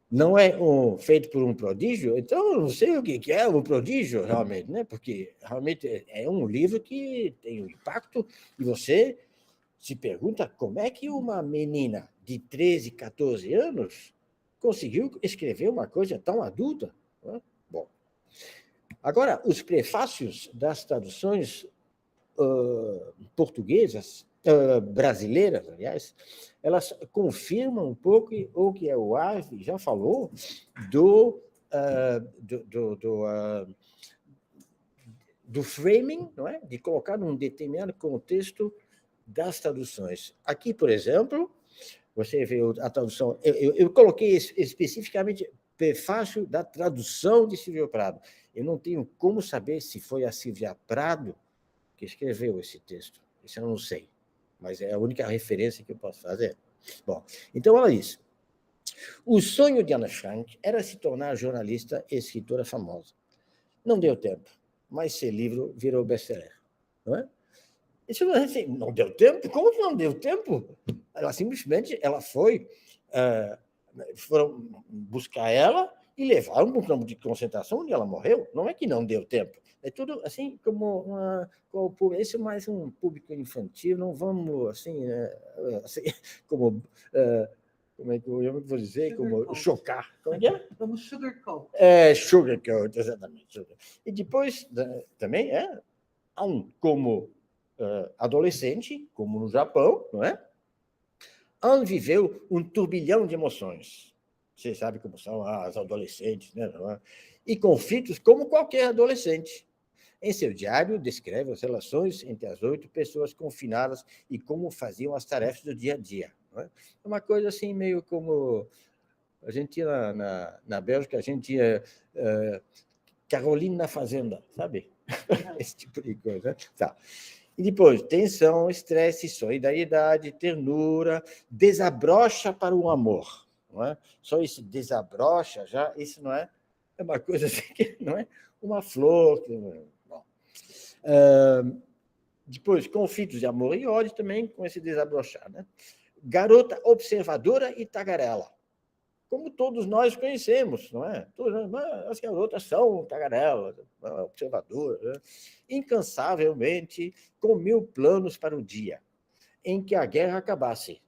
não é feito por um prodígio, então eu não sei o que é um prodígio, realmente, né? Porque realmente é um livro que tem um impacto e você se pergunta como é que uma menina de 13, 14 anos conseguiu escrever uma coisa tão adulta. Né? Bom, agora, os prefácios das traduções portuguesas, brasileiras, aliás, elas confirmam um pouco o que o Arve já falou do framing, não é? De colocar num determinado contexto das traduções. Aqui, por exemplo, você vê a tradução, eu coloquei especificamente prefácio da tradução de Silvio Prado. Eu não tenho como saber se foi a Silvia Prado que escreveu esse texto. Isso eu não sei, mas é a única referência que eu posso fazer. Bom, então ela diz: o sonho de Anne Frank era se tornar jornalista e escritora famosa. Não deu tempo, mas seu livro virou best-seller, não é? Isso não deu tempo? Como que não deu tempo? Ela simplesmente foram buscar ela e levaram para um campo de concentração onde ela morreu. Não é que não deu tempo. É tudo assim como isso mais um público infantil. Não vamos assim como é que eu vou dizer, como chocar. Como é que é? Vamos sugarcoat. Sugarcoat, exatamente. E depois também como adolescente, como no Japão, não é? Anne viveu um turbilhão de emoções. Você sabe como são as adolescentes, né? E conflitos como qualquer adolescente. Em seu diário, descreve as relações entre as 8 pessoas confinadas e como faziam as tarefas do dia a dia. Não é? É uma coisa assim, meio como a gente tinha na Bélgica, a gente tinha Caroline na Fazenda, sabe? Esse tipo de coisa. Tá. E depois, tensão, estresse, solidariedade, ternura, desabrocha para o amor. Não é? Só isso, desabrocha, já, isso não é uma coisa assim, que não é uma flor. Bom. Depois, conflitos de amor e ódio também, com esse desabrochar. Né? Garota observadora e tagarela. Como todos nós conhecemos, não é? As garotas são tagarelas, observadoras, né? Incansavelmente, com 1000 planos para o dia em que a guerra acabasse.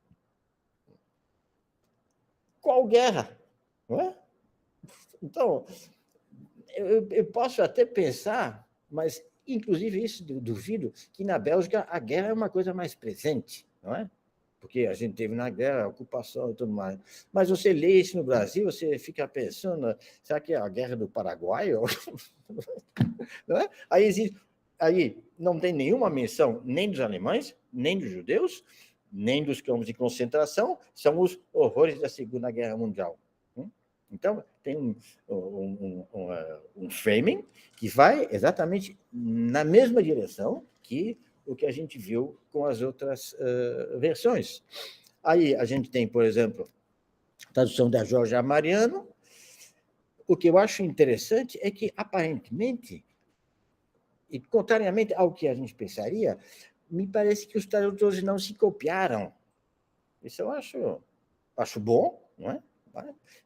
Qual guerra? Não é? Então, eu posso até pensar, mas, inclusive, isso duvido, que na Bélgica a guerra é uma coisa mais presente, não é? Porque a gente teve na guerra, a ocupação e tudo mais. Mas você lê isso no Brasil, você fica pensando, será que é a guerra do Paraguai? Não é? Aí não tem nenhuma menção nem dos alemães, nem dos judeus, nem dos campos de concentração, são os horrores da Segunda Guerra Mundial. Então, tem um framing que vai exatamente na mesma direção que o que a gente viu com as outras versões. Aí a gente tem, por exemplo, a tradução da Jorge Mariano. O que eu acho interessante é que, aparentemente, e contrariamente ao que a gente pensaria, me parece que os tradutores não se copiaram. Isso eu acho bom, não é?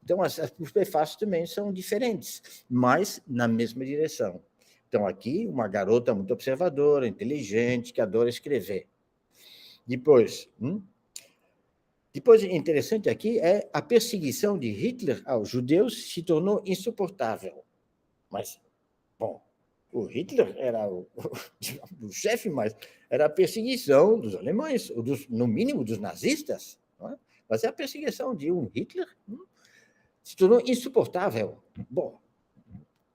Então, os prefácios também são diferentes, mas na mesma direção. Então, aqui, uma garota muito observadora, inteligente, que adora escrever. Depois, interessante aqui é a perseguição de Hitler aos judeus se tornou insuportável. Mas, bom, O Hitler era o chefe, mas era a perseguição dos alemães, ou no mínimo dos nazistas. Não é? Mas a perseguição de um Hitler se tornou insuportável. Bom,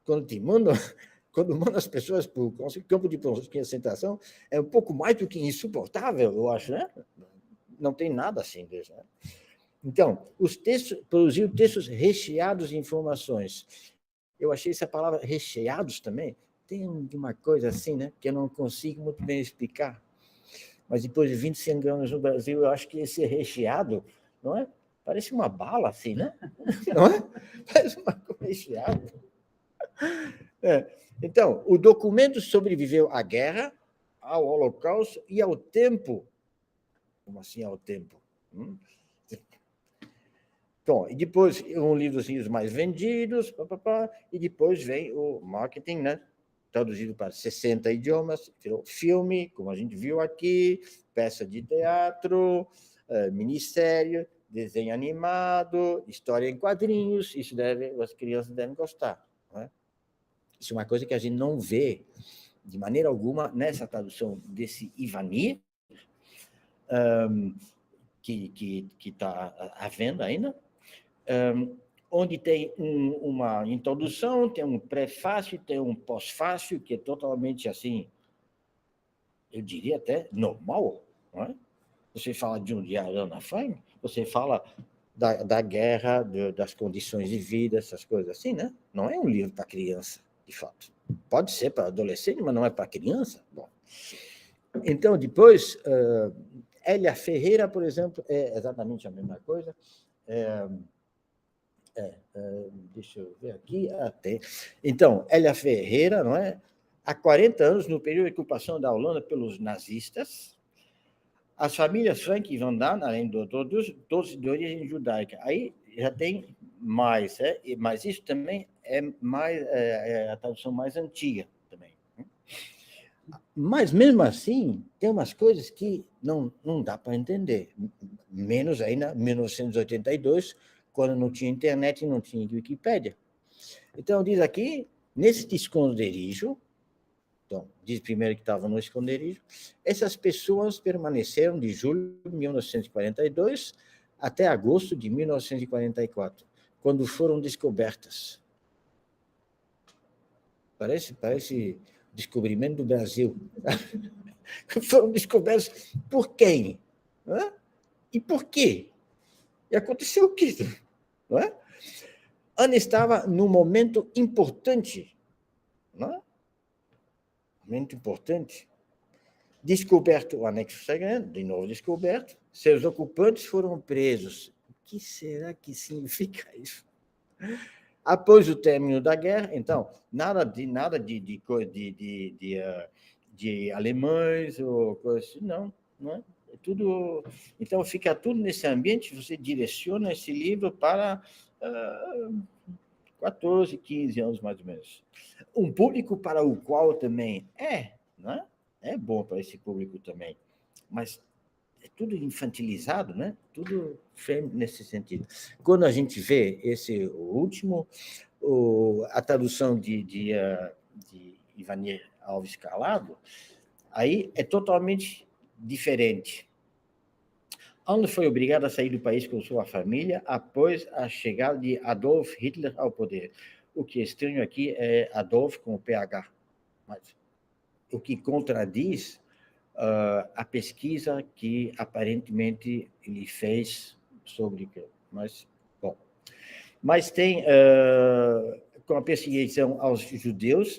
quando manda as pessoas para o campo de concentração, é um pouco mais do que insuportável, eu acho, né? Não tem nada assim disso, né? Então, os textos, produziu textos recheados de informações. Eu achei essa palavra recheados também, tem uma coisa assim, né, que eu não consigo muito bem explicar. Mas depois de 25 anos no Brasil, eu acho que esse recheado, não é? Parece uma bala, assim, né? Não é? Parece uma coisa recheada. Então, o documento sobreviveu à guerra, ao Holocausto e ao tempo. Como assim ao tempo? Bom, e depois um livro assim, os mais vendidos, e depois vem o marketing, né? Traduzido para 60 idiomas, virou filme, como a gente viu aqui, peça de teatro, minissérie, desenho animado, história em quadrinhos, as crianças devem gostar. Não é? Isso é uma coisa que a gente não vê de maneira alguma nessa tradução desse Ivani, que está à venda ainda, onde tem uma introdução, tem um prefácio, tem um pós-fácio, que é totalmente assim, eu diria até normal, não é? Você fala de um dia Ana Frank, você fala da guerra, das condições de vida, essas coisas assim, né? Não é um livro para criança, de fato. Pode ser para adolescente, mas não é para criança. Bom. Então, depois, Elia Ferreira, por exemplo, é exatamente a mesma coisa. Deixa eu ver aqui. Tem. Então, Elia Ferreira, não é? Há 40 anos, no período de ocupação da Holanda pelos nazistas, as famílias Frank e Van Daan, além de todos de origem judaica. Aí já tem mais, mas isso também é mais a tradução mais antiga também. Mas, mesmo assim, tem umas coisas que não dá para entender. Menos ainda em 1982, quando não tinha internet e não tinha Wikipédia. Então, diz aqui, nesse esconderijo, então, diz primeiro que estava no esconderijo, essas pessoas permaneceram de julho de 1942 até agosto de 1944, quando foram descobertas. Parece descobrimento do Brasil. Foram descobertas por quem? Não? E por quê? E aconteceu o quê? Não é? Ana estava num momento importante, não é? Momento importante. Descoberto o anexo sagrado, de novo descoberto, seus ocupantes foram presos. O que será que significa isso? Após o término da guerra, então, nada de alemães ou coisa assim, não é? É tudo, então, fica tudo nesse ambiente, você direciona esse livro para 14, 15 anos, mais ou menos. Um público para o qual também não é? É bom para esse público também, mas é tudo infantilizado, né? Tudo nesse sentido. Quando a gente vê esse último, a tradução de Ivani Alves Calado, aí é totalmente diferente. Ana foi obrigada a sair do país com sua família após a chegada de Adolf Hitler ao poder. O que é estranho aqui é Adolf com o PH, mas o que contradiz a pesquisa que aparentemente ele fez sobre... Mas, bom. Mas tem, com a perseguição aos judeus,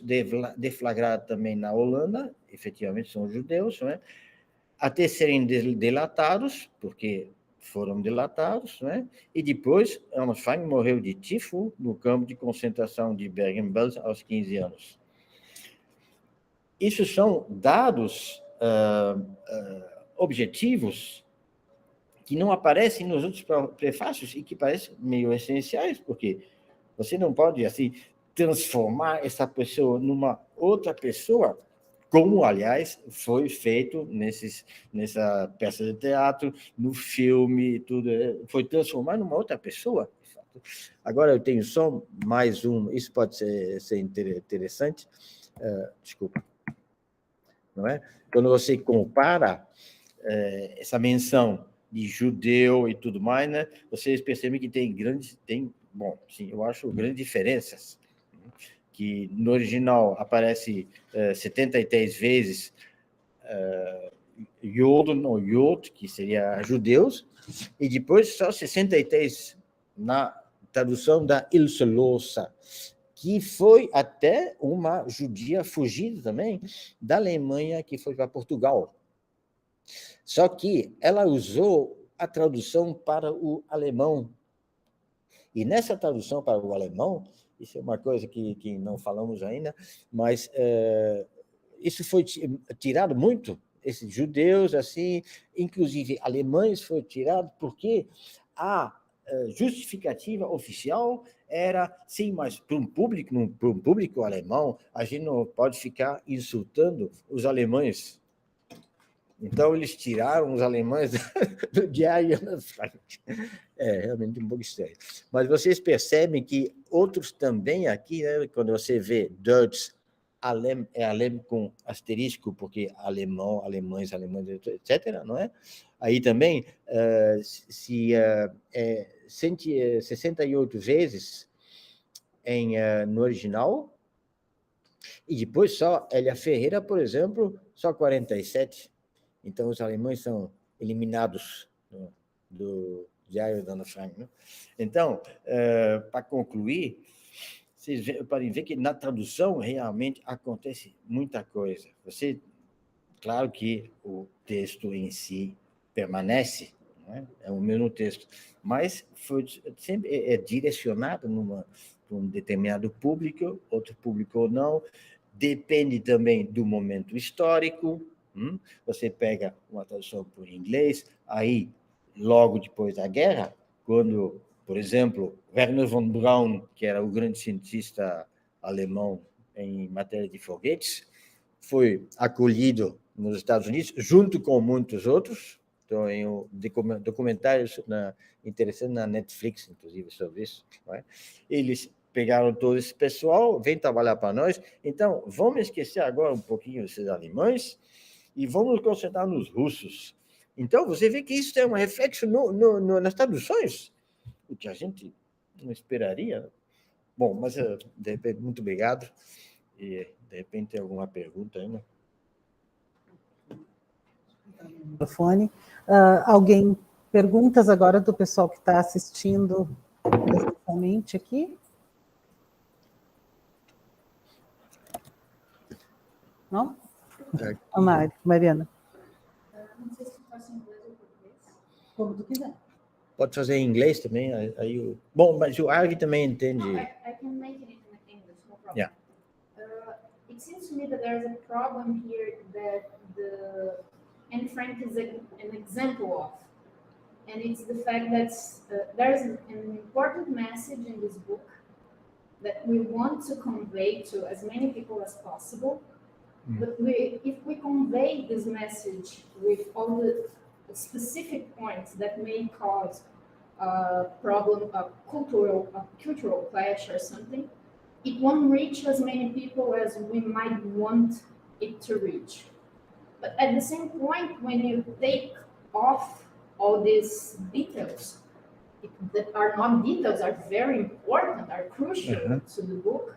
deflagrada também na Holanda, efetivamente são judeus, não é? Até serem delatados, porque foram delatados, né? E depois, Ana Frank morreu de tifo no campo de concentração de Bergen-Belsen aos 15 anos. Isso são dados objetivos que não aparecem nos outros prefácios e que parecem meio essenciais, porque você não pode, assim, transformar essa pessoa numa outra pessoa, como, aliás, foi feito nessa peça de teatro, no filme, tudo, foi transformar numa outra pessoa. Agora eu tenho só mais um, isso pode ser interessante, desculpa, não é? Quando você compara essa menção de judeu e tudo mais, né? Vocês percebem que bom, sim, eu acho grandes diferenças, que no original aparece 73 vezes Yod, ou Yod, que seria judeus, e depois só 63 na tradução da Ilse Lossa, que foi até uma judia fugida também da Alemanha, que foi para Portugal. Só que ela usou a tradução para o alemão. E nessa tradução para o alemão, isso é uma coisa que não falamos ainda, mas isso foi tirado muito, esses judeus, assim, inclusive alemães, foi tirado porque a justificativa oficial era, sim, mas para um público alemão, a gente não pode ficar insultando os alemães. Então, eles tiraram os alemães do diário Ana Frank. É realmente um pouco estranho. Mas vocês percebem que outros também aqui, né, quando você vê Deutsch, alem com asterisco, porque alemão, alemães, etc., não é? Aí também, 68 vezes no original, e depois só Elia Ferreira, por exemplo, só 47. Então, os alemães são eliminados do diário da Ana Frank. Né? Então, para concluir, vocês podem ver que na tradução realmente acontece muita coisa. Claro que o texto em si permanece, não é? É o mesmo texto, mas sempre direcionado para um determinado público, outro público ou não, depende também do momento histórico. Você pega uma tradução por inglês, aí, logo depois da guerra, quando, por exemplo, Wernher von Braun, que era o grande cientista alemão em matéria de foguetes, foi acolhido nos Estados Unidos, junto com muitos outros. Então, tem documentários interessantes na Netflix, inclusive, sobre isso. Não é? Eles pegaram todo esse pessoal, vem trabalhar para nós. Então, vamos esquecer agora um pouquinho esses alemães e vamos nos concentrar nos russos. Então, você vê que isso tem um reflexo nas traduções, o que a gente não esperaria. Bom, mas, de repente, muito obrigado. E, de repente, tem alguma pergunta ainda? Microfone. Alguém, perguntas agora do pessoal que está assistindo presencialmente aqui? Não? A Mariana. Não sei se tu faz em inglês ou português. Como tu quiser. Pode fazer em inglês também. Bom, mas o Arvi também entende. No, I can make it in English, no problem. Yeah. It seems to me that there's a problem here that Anne Frank is an example of. And it's the fact that there's an important message in this book that we want to convey to as many people as possible. But if we convey this message with all the specific points that may cause a problem, a cultural clash or something, it won't reach as many people as we might want it to reach. But at the same point, when you take off all these details that are not details, are very important, are crucial to the book,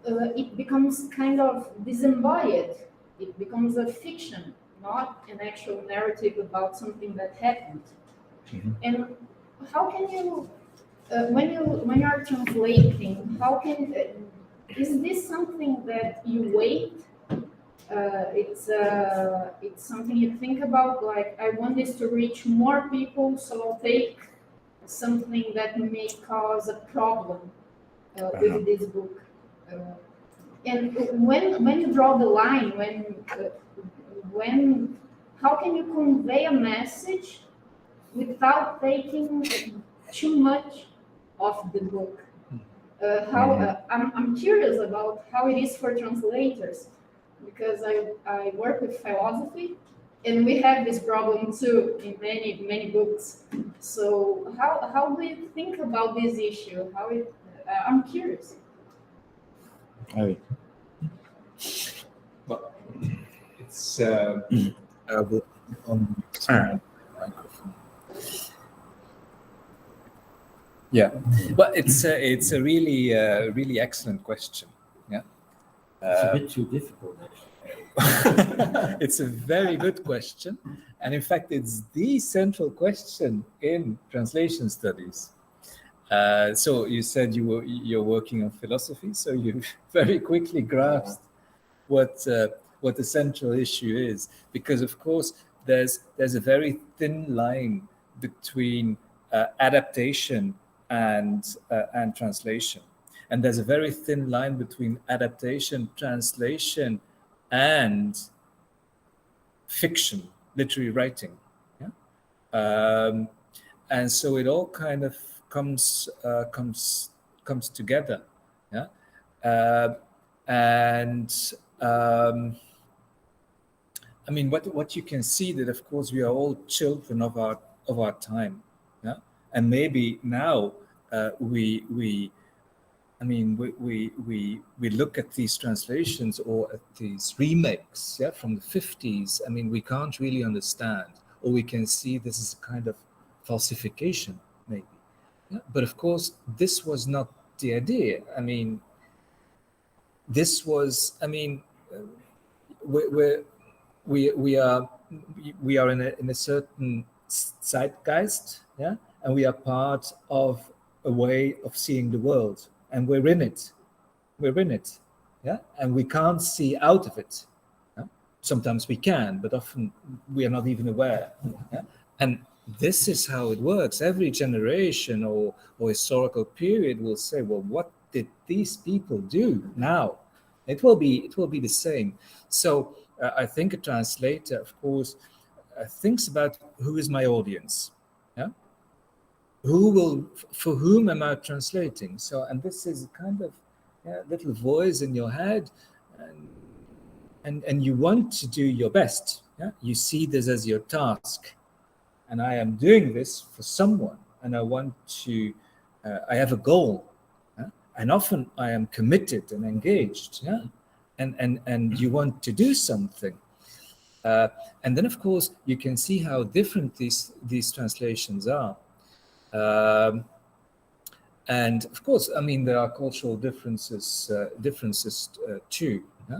it becomes kind of disembodied. It becomes a fiction, not an actual narrative about something that happened. And how can you, when you are translating, how can is this something that you wait? It's something you think about. Like, I want this to reach more people, so I'll take something that may cause a problem with this book. And when you draw the line, how can you convey a message without taking too much of the book? I'm curious about how it is for translators, because I work with philosophy, and we have this problem too in many books. So how do you think about this issue? I'm curious. it's on microphone. Yeah, but it's a really really excellent question. Yeah, It's a bit too difficult, actually. it's a very good question, and in fact, it's the central question in translation studies. So you said you're working on philosophy, so you very quickly grasped what the central issue is, because of course there's a very thin line between adaptation and translation, and there's a very thin line between adaptation, translation, and fiction, literary writing. Yeah? And so it all kind of comes together. Yeah, and I mean, what you can see that of course we are all children of our time. Yeah, and maybe now we look at these translations or at these remakes, yeah, from the 50s. I mean, we can't really understand, or we can see this is a kind of falsification, maybe. Yeah? But of course, this was not the idea. I mean, this was. I mean, we are in a certain zeitgeist, yeah, and we are part of a way of seeing the world, and we're in it, yeah, and we can't see out of it. Yeah? Sometimes we can, but often we are not even aware. Yeah? And this is how it works. Every generation or historical period will say, well, what did these people do now? It will be the same. So I think a translator, of course, thinks about who is my audience, yeah, for whom am I translating? So, and this is a kind of little voice in your head, and you want to do your best. Yeah, you see this as your task, and I am doing this for someone, and I want to. I have a goal, yeah? And often I am committed and engaged. Yeah. And you want to do something, and then of course you can see how different these translations are, and of course, I mean, there are cultural differences too. Yeah?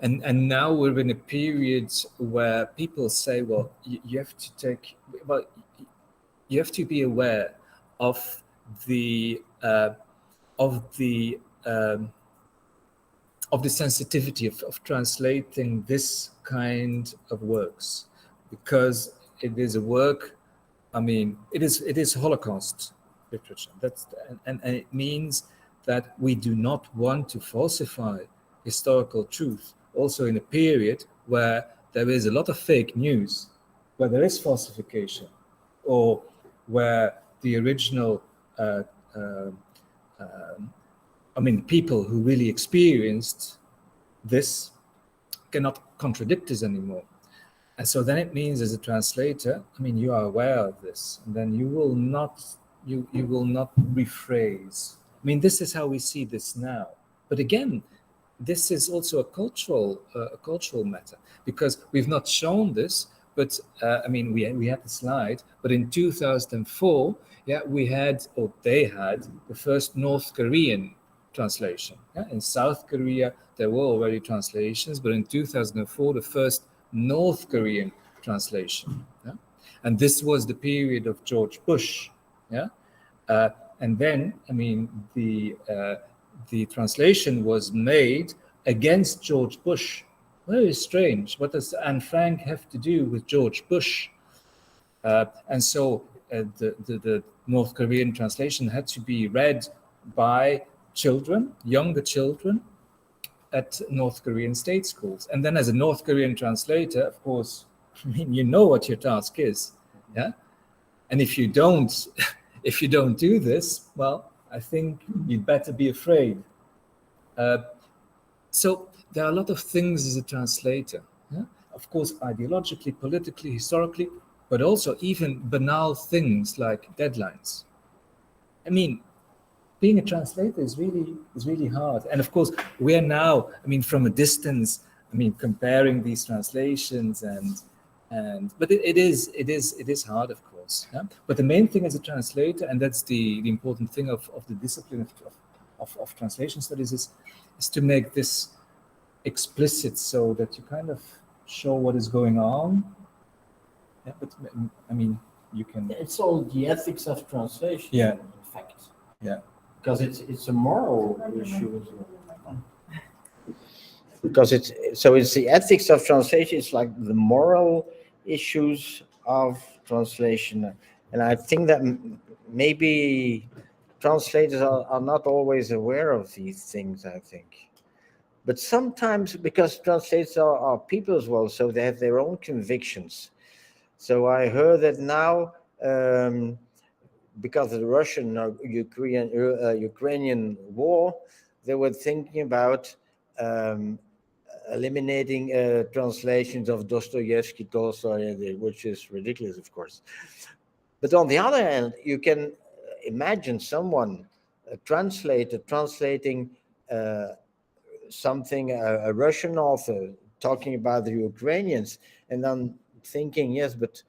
And now we're in a period where people say, well, you have to be aware of the sensitivity of translating this kind of works, because it is a work. I mean, it is Holocaust literature. And it means that we do not want to falsify historical truth. Also, in a period where there is a lot of fake news, where there is falsification, or where the original people who really experienced this cannot contradict this anymore. And so then it means, as a translator, I mean, you are aware of this, and then you will not rephrase. I mean, this is how we see this now. But again, this is also a cultural matter, because we've not shown this, but we had the slide, but in 2004, yeah, they had the first North Korean translation. Yeah? In South Korea, there were already translations, but in 2004, the first North Korean translation. Yeah? And this was the period of George Bush. Yeah? And then, I mean, the translation was made against George Bush. Very strange. What does Anne Frank have to do with George Bush? And so the North Korean translation had to be read by children, younger children, at North Korean state schools. And then, as a North Korean translator, of course, I mean, you know what your task is, yeah. And if you don't do this, well, I think you'd better be afraid. So there are a lot of things as a translator, yeah? Of course, ideologically, politically, historically, but also even banal things like deadlines. I mean, being a translator is really hard. And of course, we're now, I mean, from a distance, I mean, comparing these translations but it is hard, of course. Yeah? But the main thing as a translator, and that's the important thing of the discipline of translation studies, is to make this explicit so that you kind of show what is going on. Yeah, but I mean, you can. It's all the ethics of translation. Yeah. In fact. Yeah. Because it's a moral issue as well. Because it's the ethics of translation. It's like the moral issues of translation, and I think that maybe translators are not always aware of these things. I think, but sometimes, because translators are people as well, so they have their own convictions. So I heard that now, because of the Russian or Ukrainian war, they were thinking about eliminating translations of Dostoevsky, Tolstoy, which is ridiculous, of course. But on the other hand, you can imagine someone, a translator, translating something, a Russian author talking about the Ukrainians, and then thinking, yes, but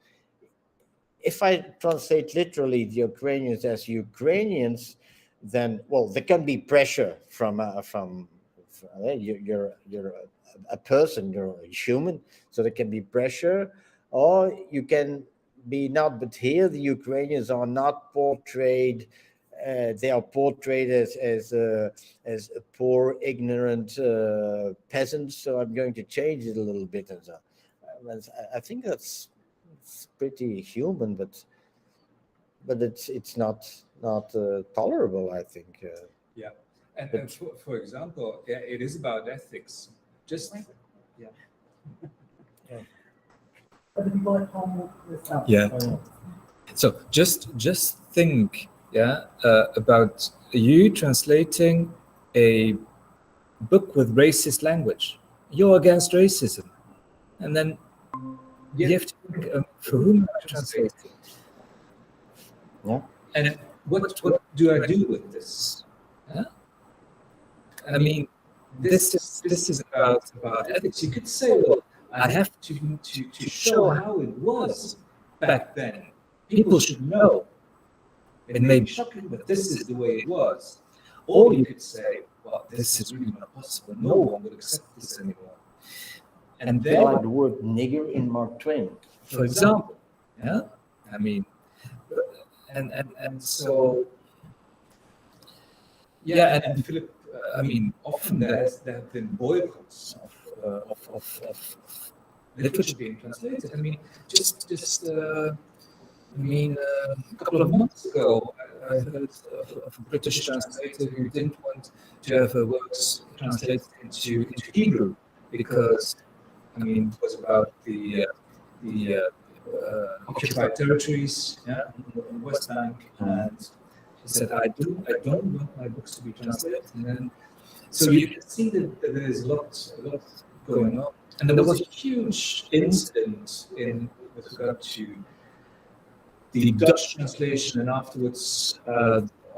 if I translate literally the Ukrainians as Ukrainians, then, well, there can be pressure from you're a person, you're a human, so there can be pressure, or you can be not. But here, the Ukrainians are not portrayed. They are portrayed as poor, ignorant peasants. So I'm going to change it a little bit. I think it's pretty human, but it's not tolerable, I think. Yeah, and for example, yeah, it is about ethics. Just yeah. Other people at home with that. Yeah. So just think, yeah, about you translating a book with racist language. You're against racism, and then you have to think, for whom am I translating? Yeah. And what do I do with this? Yeah? I mean, this is about ethics. You could say, well, I have to show how it was back then. People should know. It may be shocking, but this is the way it was. Or you could say, well, this is really not possible. No one will accept this anymore. And then, like the word nigger in Mark Twain, for example, yeah, I mean, and so, yeah, and Philip, I mean, often there have been boycotts of literature being translated. I mean, just a couple of months ago, I heard of a British translator who didn't want to have her works translated into Hebrew because, I mean, it was about the occupied territories, yeah, in the West Bank, and he said, I don't want my books to be translated. And then, so you can see that there is a lot going on. And there was a huge incident with regard to the Dutch translation and afterwards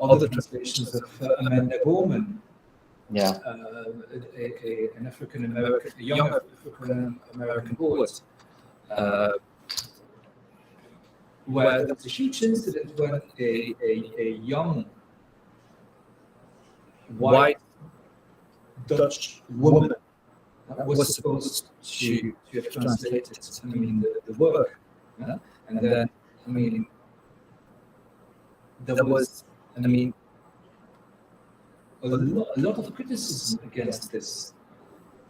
other translations of Amanda Gorman. Yeah. An African American, a young African American poet, where there was a huge incident when a young white Dutch woman was supposed to have translated, I mean, the work, yeah? And then, I mean, there was, I mean, a lot of criticism against this,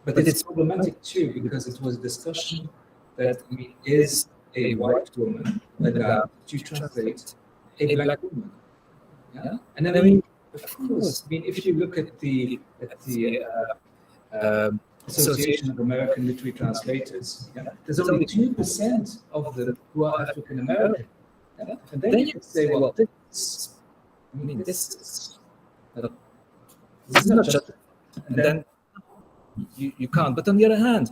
but it's problematic too because it was a discussion that, I mean, is a white woman allowed to translate a black woman? Yeah, and then, I mean, of course, I mean, if you look at the Association of American Literary Translators, yeah, there's only 2% of them who are African American. Yeah? And then you can say, well, this is not just, and then you can't. But on the other hand,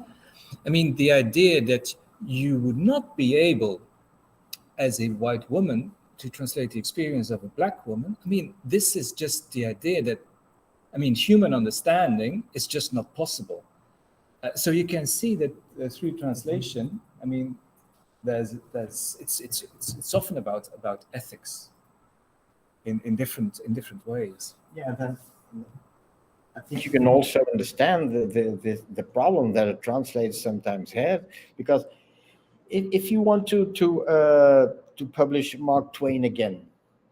I mean, the idea that you would not be able, as a white woman, to translate the experience of a black woman, I mean, this is just the idea that, I mean, human understanding is just not possible. So you can see that through translation, I mean, it's often about ethics in different ways. Yeah, then I think you can also understand the problem that a translator sometimes has, because if you want to publish Mark Twain again,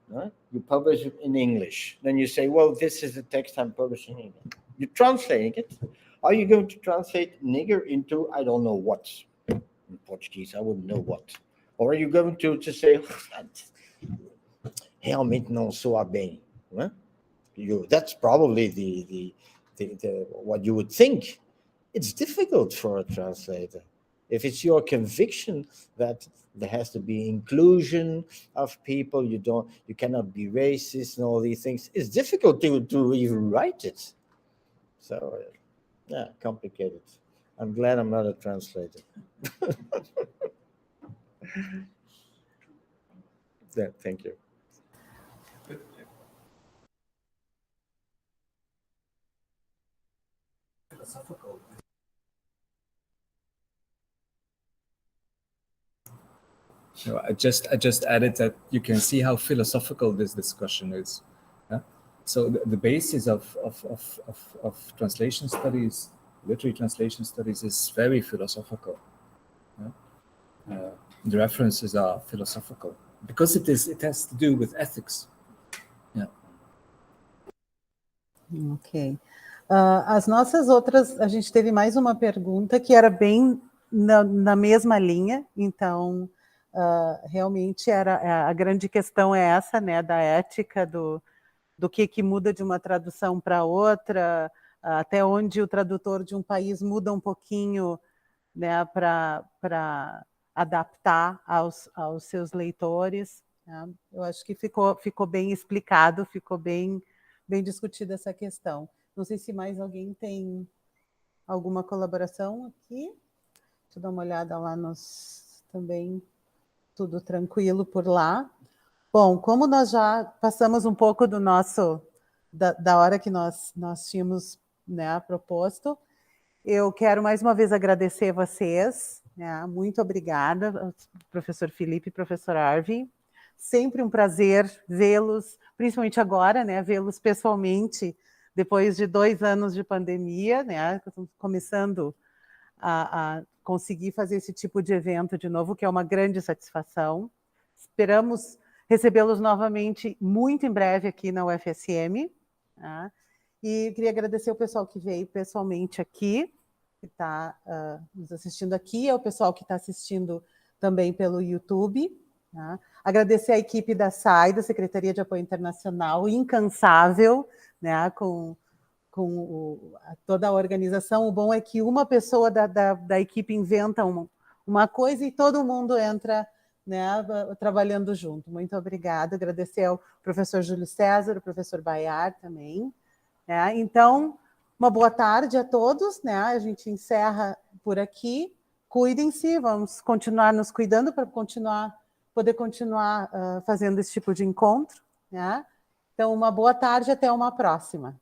right? You publish it in English, then you say, well, this is the text I'm publishing in English. You're translating it. Are you going to translate nigger into I don't know what? In Portuguese, I wouldn't know what. Or are you going to say, realmente não soa bem? Huh? That's probably the what you would think. It's difficult for a translator. If it's your conviction that there has to be inclusion of people, you cannot be racist and all these things, it's difficult to even write it. So, yeah, complicated. I'm glad I'm not a translator. Yeah, thank you. Philosophical. So I just added that you can see how philosophical this discussion is. So the basis of translation studies, literary translation studies, is very philosophical. The references are philosophical because it has to do with ethics. Yeah. Ok. As nossas outras, a gente teve mais uma pergunta que era bem na mesma linha, então realmente a grande questão é essa, né, da ética, do que muda de uma tradução para outra, até onde o tradutor de um país muda um pouquinho, né, para adaptar aos seus leitores. Né? Eu acho que ficou bem explicado, ficou bem discutida essa questão. Não sei se mais alguém tem alguma colaboração aqui. Deixa eu dar uma olhada lá também, tudo tranquilo por lá. Bom, como nós já passamos um pouco do da hora que nós tínhamos, né, proposto, eu quero mais uma vez agradecer vocês, né? Muito obrigada, professor Felipe e professor Arvi. Sempre um prazer vê-los, principalmente agora, né, vê-los pessoalmente, depois de 2 anos de pandemia, né, começando a conseguir fazer esse tipo de evento de novo, que é uma grande satisfação. Esperamos recebê-los novamente muito em breve aqui na UFSM. Tá? E queria agradecer o pessoal que veio pessoalmente aqui, que está nos assistindo aqui, ao pessoal que está assistindo também pelo YouTube. Tá? Agradecer a equipe da SAI, da Secretaria de Apoio Internacional, incansável, né, com toda a organização. O bom é que uma pessoa da equipe inventa uma coisa e todo mundo entra, né, trabalhando junto. Muito obrigada. Agradecer ao professor Júlio César, ao professor Baiar também. Né? Então, uma boa tarde a todos. Né? A gente encerra por aqui. Cuidem-se, vamos continuar nos cuidando para poder continuar fazendo esse tipo de encontro. Né? Então, uma boa tarde e até uma próxima.